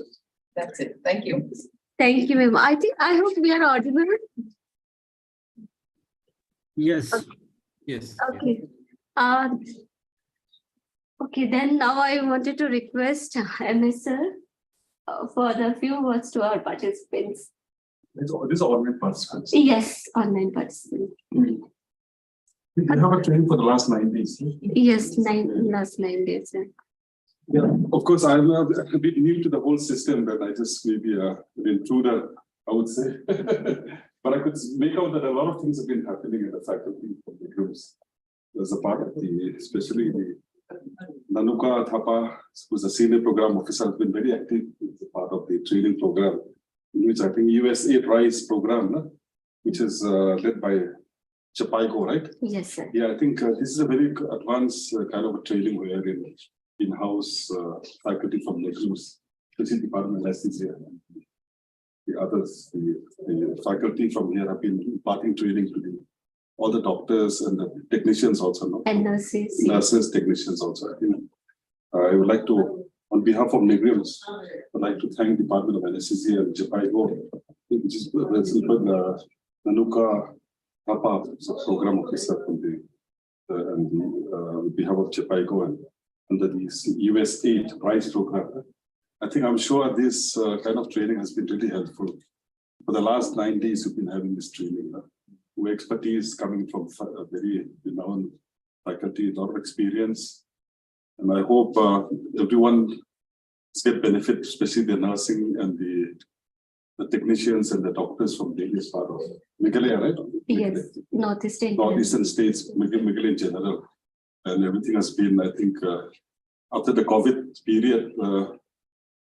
That's it. Thank you. Thank you, ma'am. I hope we are audible. Yes. Yes. Okay. Okay, then now I wanted to request MS sir for the few words to our participants. This is online participants. Yes, online participants. We have a training for the last 9 days. Yes, last 9 days. Sir. Yeah, of course, I'm a bit new to the whole system, but I just maybe an intruder, I would say. But I could make out that a lot of things have been happening in the faculty of the groups. As a part of especially the Nanuka Thapa, who's a senior program officer, has been very active as a part of the training program, in which I think USA RISE program, which is led by Chapaigo, right? Yes, sir. Yeah, I think this is a very advanced kind of a training where in-house faculty from the groups, especially Department of Anesthesia. The others, the faculty from here have been imparting training to all the doctors and the technicians also. No? And nurses. Nurses, technicians also. I think I would like to, on behalf of Negrims, I'd like to thank Department of Anesthesia and Jepaigo, which is Nanuka Papa, program officer from on behalf of Jepaigo and under the US8 RISE program. I think I'm sure this kind of training has been really helpful. For the last 9 days, we've been having this training. With expertise coming from a very renowned faculty, a lot of experience. And I hope everyone get benefit, especially the nursing and the technicians and the doctors from various part of Meghalaya, right? Yes, Northeastern states, Meghalaya in general. And everything has been, I think, after the COVID period,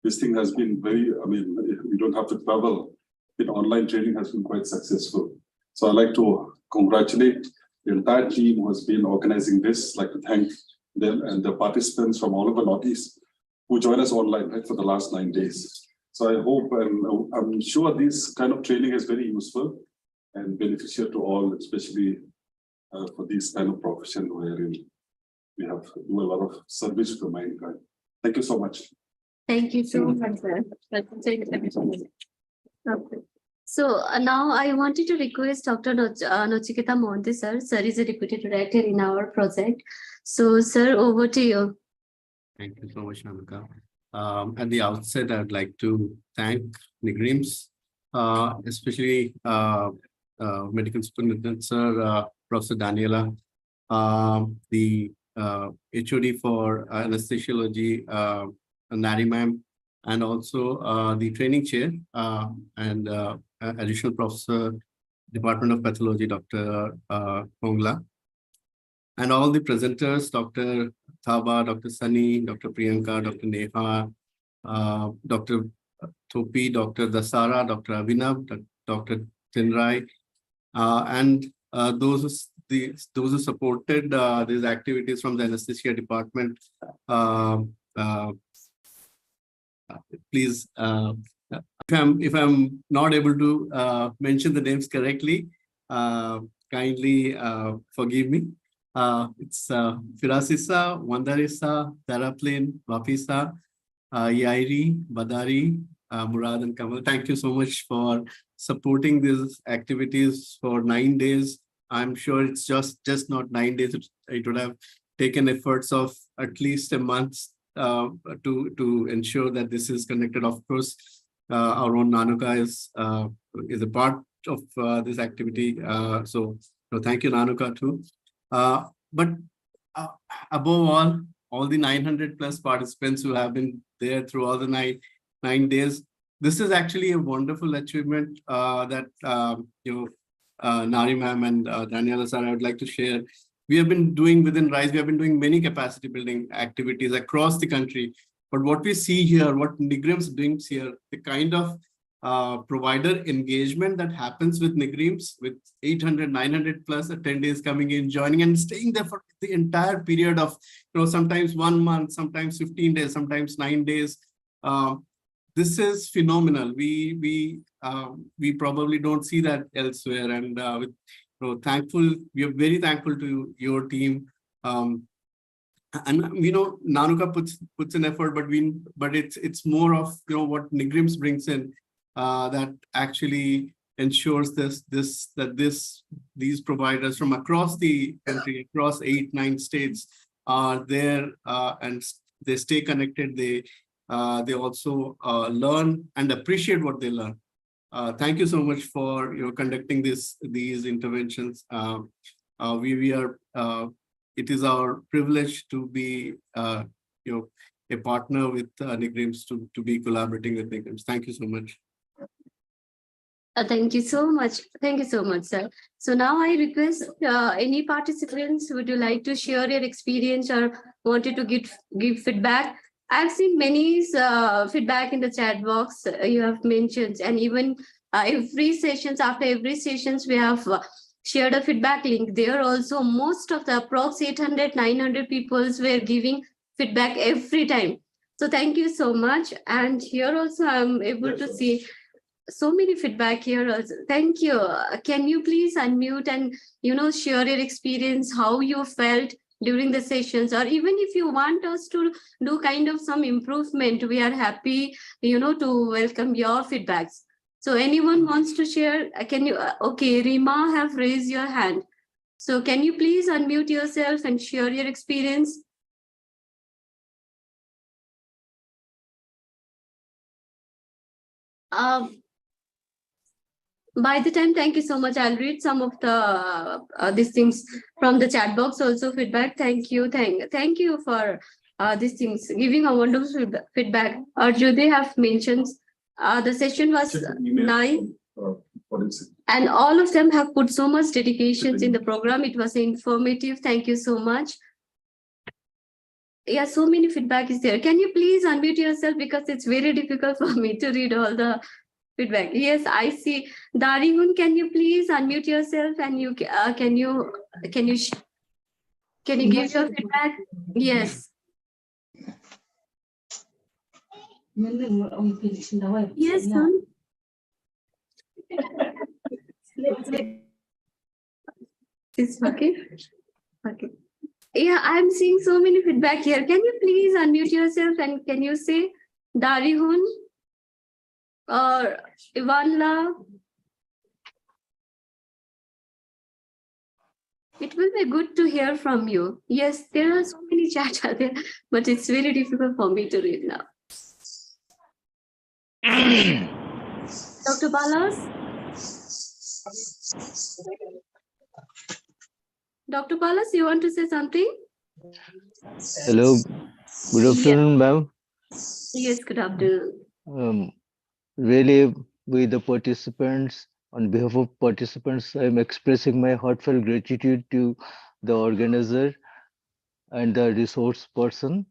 this thing has been very, I mean, we don't have to travel. The online training has been quite successful. So I'd like to congratulate the entire team who has been organizing this. I'd like to thank them and the participants from all over Northeast who joined us online, right, for the last 9 days. So I hope, and I'm sure this kind of training is very useful and beneficial to all, especially for this kind of profession wherein we have to do a lot of service to mankind. Thank you so much. Thank you so much, sir. Okay. So now I wanted to request Dr. Nochiketa Mohanty, sir. Sir is a deputy director in our project. So, sir, over to you. Thank you so much, Nanuka. At the outset, I'd like to thank Negrims, especially Medical Superintendent Sir, Professor Daniela, the HOD for anesthesiology, Narimam, and also the training chair and additional professor, Department of Pathology, Dr. Pongla, and all the presenters, Dr. Thaba, Dr. Sunny, Dr. Priyanka, Dr. Neha, Dr. Thopi, Dr. Dasara, Dr. Abhinav, Dr. Tinrai, and those who supported these activities from the anesthesia department. Please, if I'm not able to mention the names correctly, kindly forgive me. It's Firasisa, Wandarisa, Daraplane, Wafisa, Yairi, Badari, Murad and Kamal. Thank you so much for supporting these activities for 9 days. I'm sure it's just not 9 days. It would have taken efforts of at least a month to ensure that this is conducted. Of course, our own Nanuka is a part of this activity. So thank you, Nanuka, too. But above all the 900 plus participants who have been there through all the 9 9 days. This is actually a wonderful achievement that Nari ma'am and Daniela sir, I would like to share. We have been doing within RISE, we have been doing many capacity building activities across the country. But what we see here, what NIGRIMS brings here, the kind of provider engagement that happens with NIGRIMS, with 800, 900 plus attendees coming in, joining and staying there for the entire period of, sometimes 1 month, sometimes 15 days, sometimes 9 days. This is phenomenal. We probably don't see that elsewhere. And we are very thankful to your team. And Nanuka puts in effort, but it's more of what NIGRIMS brings in that actually ensures these providers from across the country, across 8-9 states, are there and they stay connected. They also learn and appreciate what they learn. Thank you so much for conducting these interventions. It is our privilege to be a partner with NIGRIMS, to be collaborating with NIGRIMS. Thank you so much. Thank you so much. Thank you so much, sir. So now I request any participants, would you like to share your experience or wanted to give feedback? I've seen many feedback in the chat box you have mentioned, and even after every sessions, we have shared a feedback link there. Also, most of the approx 800, 900 people were giving feedback every time. So thank you so much. And here also I'm able to see so many feedback here also. Thank you. Can you please unmute and share your experience, how you felt during the sessions, or even if you want us to do kind of some improvement, we are happy to welcome your feedbacks. So anyone wants to share? Can you? Okay, Rima have raised your hand. So can you please unmute yourself and share your experience? By the time, thank you so much. I'll read some of the these things from the chat box also. Feedback. Thank you. Thank you for these things, giving a wonderful feedback. Judy have mentioned the session was nice. And all of them have put so much dedication in the program. It was informative. Thank you so much. Yeah, so many feedback is there. Can you please unmute yourself, because it's very difficult for me to read all the feedback. Yes, I see. Darihun, can you please unmute yourself and can you give your feedback? Yes. Yes, son. It's okay. Okay. Yeah, I'm seeing so many feedback here. Can you please unmute yourself and can you say Darihun or Ivanla? It will be good to hear from you. Yes, there are so many chats out there, but it's very difficult for me to read now. Dr. Balas? Dr. Balas, you want to say something? Hello, good afternoon, ma'am. Yes, good afternoon. Really, with the participants, on behalf of participants, I'm expressing my heartfelt gratitude to the organizer and the resource person.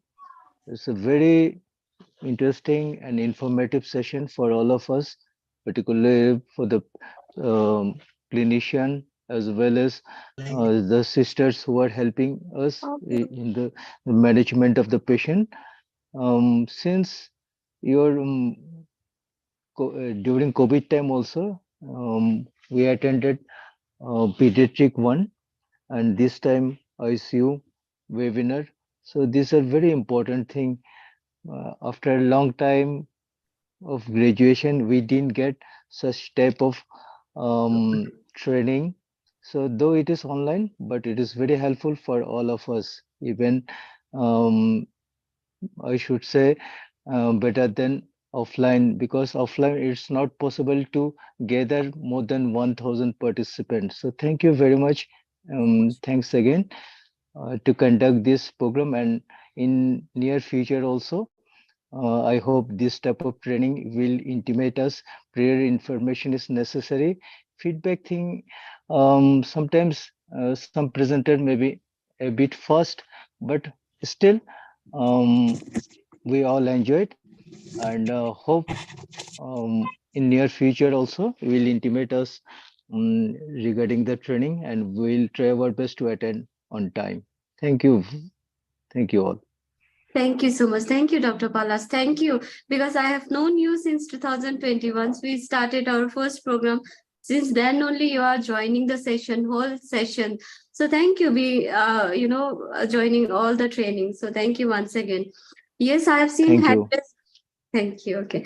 It's a very interesting and informative session for all of us, particularly for the clinician, as well as the sisters who are helping us in the management of the patient. Since your during COVID time also, we attended pediatric one, and this time ICU webinar. So these are very important thing. After a long time of graduation, we didn't get such type of training. So though it is online, but it is very helpful for all of us. Even I should say better than offline, because offline it's not possible to gather more than 1,000 participants. So thank you very much. Thanks again to conduct this program, and in near future also I hope this type of training will intimate us prior information is necessary. Feedback thing, sometimes some presenter may be a bit fast, but still we all enjoyed and hope in near future also will intimate us regarding the training and we'll try our best to attend on time. Thank you. Thank you all. Thank you so much. Thank you, Dr. Palas. Thank you. Because I have known you since 2020. Once we started our first program, since then only you are joining the session, whole session. So thank you, joining all the training. So thank you once again. Yes, I have seen Thank hand you. raised. Thank you. Okay.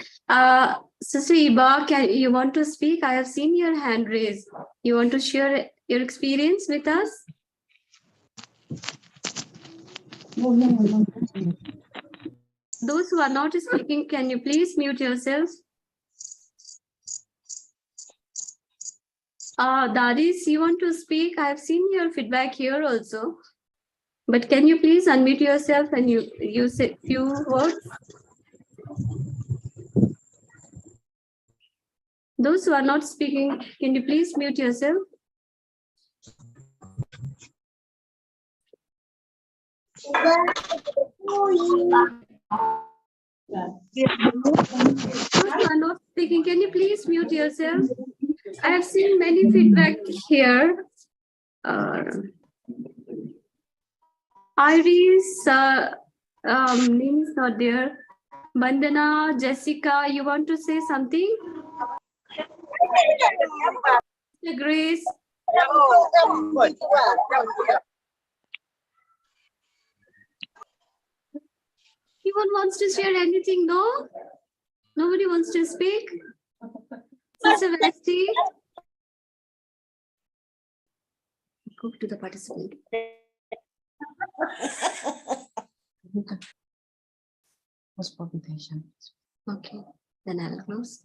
Sister Iba, you want to speak? I have seen your hand raised. You want to share your experience with us? Those who are not speaking, can you please mute yourself? Dadis, you want to speak? I have seen your feedback here also. But can you please unmute yourself and you say few words? Those who are not speaking, can you please mute yourself? Those who are not speaking, can you please mute yourself? I have seen many feedback here. Iris, name is not there. Bandana, Jessica, you want to say something? Grace. Anyone wants to share anything? No? Nobody wants to speak? Sister Vesti? Go to the participant. Okay, then I'll close.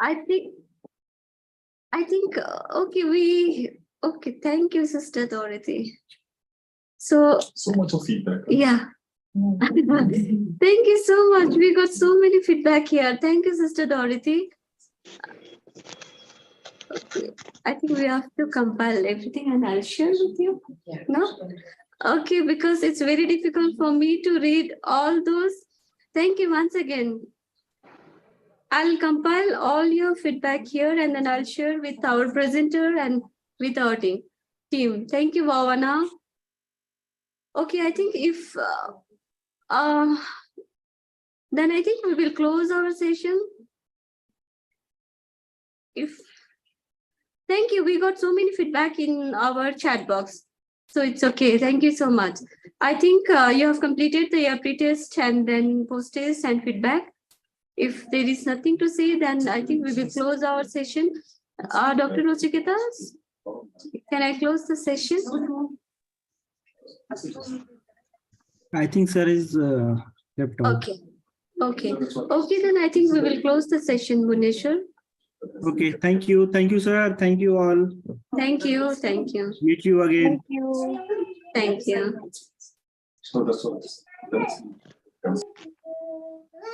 I think, okay, thank you, Sister Dorothy. So much of feedback. yeah. Thank you so much. We got so many feedback here. Thank you, Sister Dorothy. Okay. I think we have to compile everything and I'll share with you. Yeah. No? Okay, because it's very difficult for me to read all those. Thank you once again. I'll compile all your feedback here and then I'll share with our presenter and with our team. Thank you, Bhavana. Okay, I think if then I think we will close our session. Thank you. We got so many feedback in our chat box. So it's okay. Thank you so much. I think you have completed the pre-test and then post-test and feedback. If there is nothing to say, then I think we will close our session. Dr. Rochiketa, can I close the session? I think sir is left out. Okay, then I think we will close the session, Bhuneshwar. Okay, thank you, sir. Thank you all. Thank you. Meet you again. Thank you. So that's all.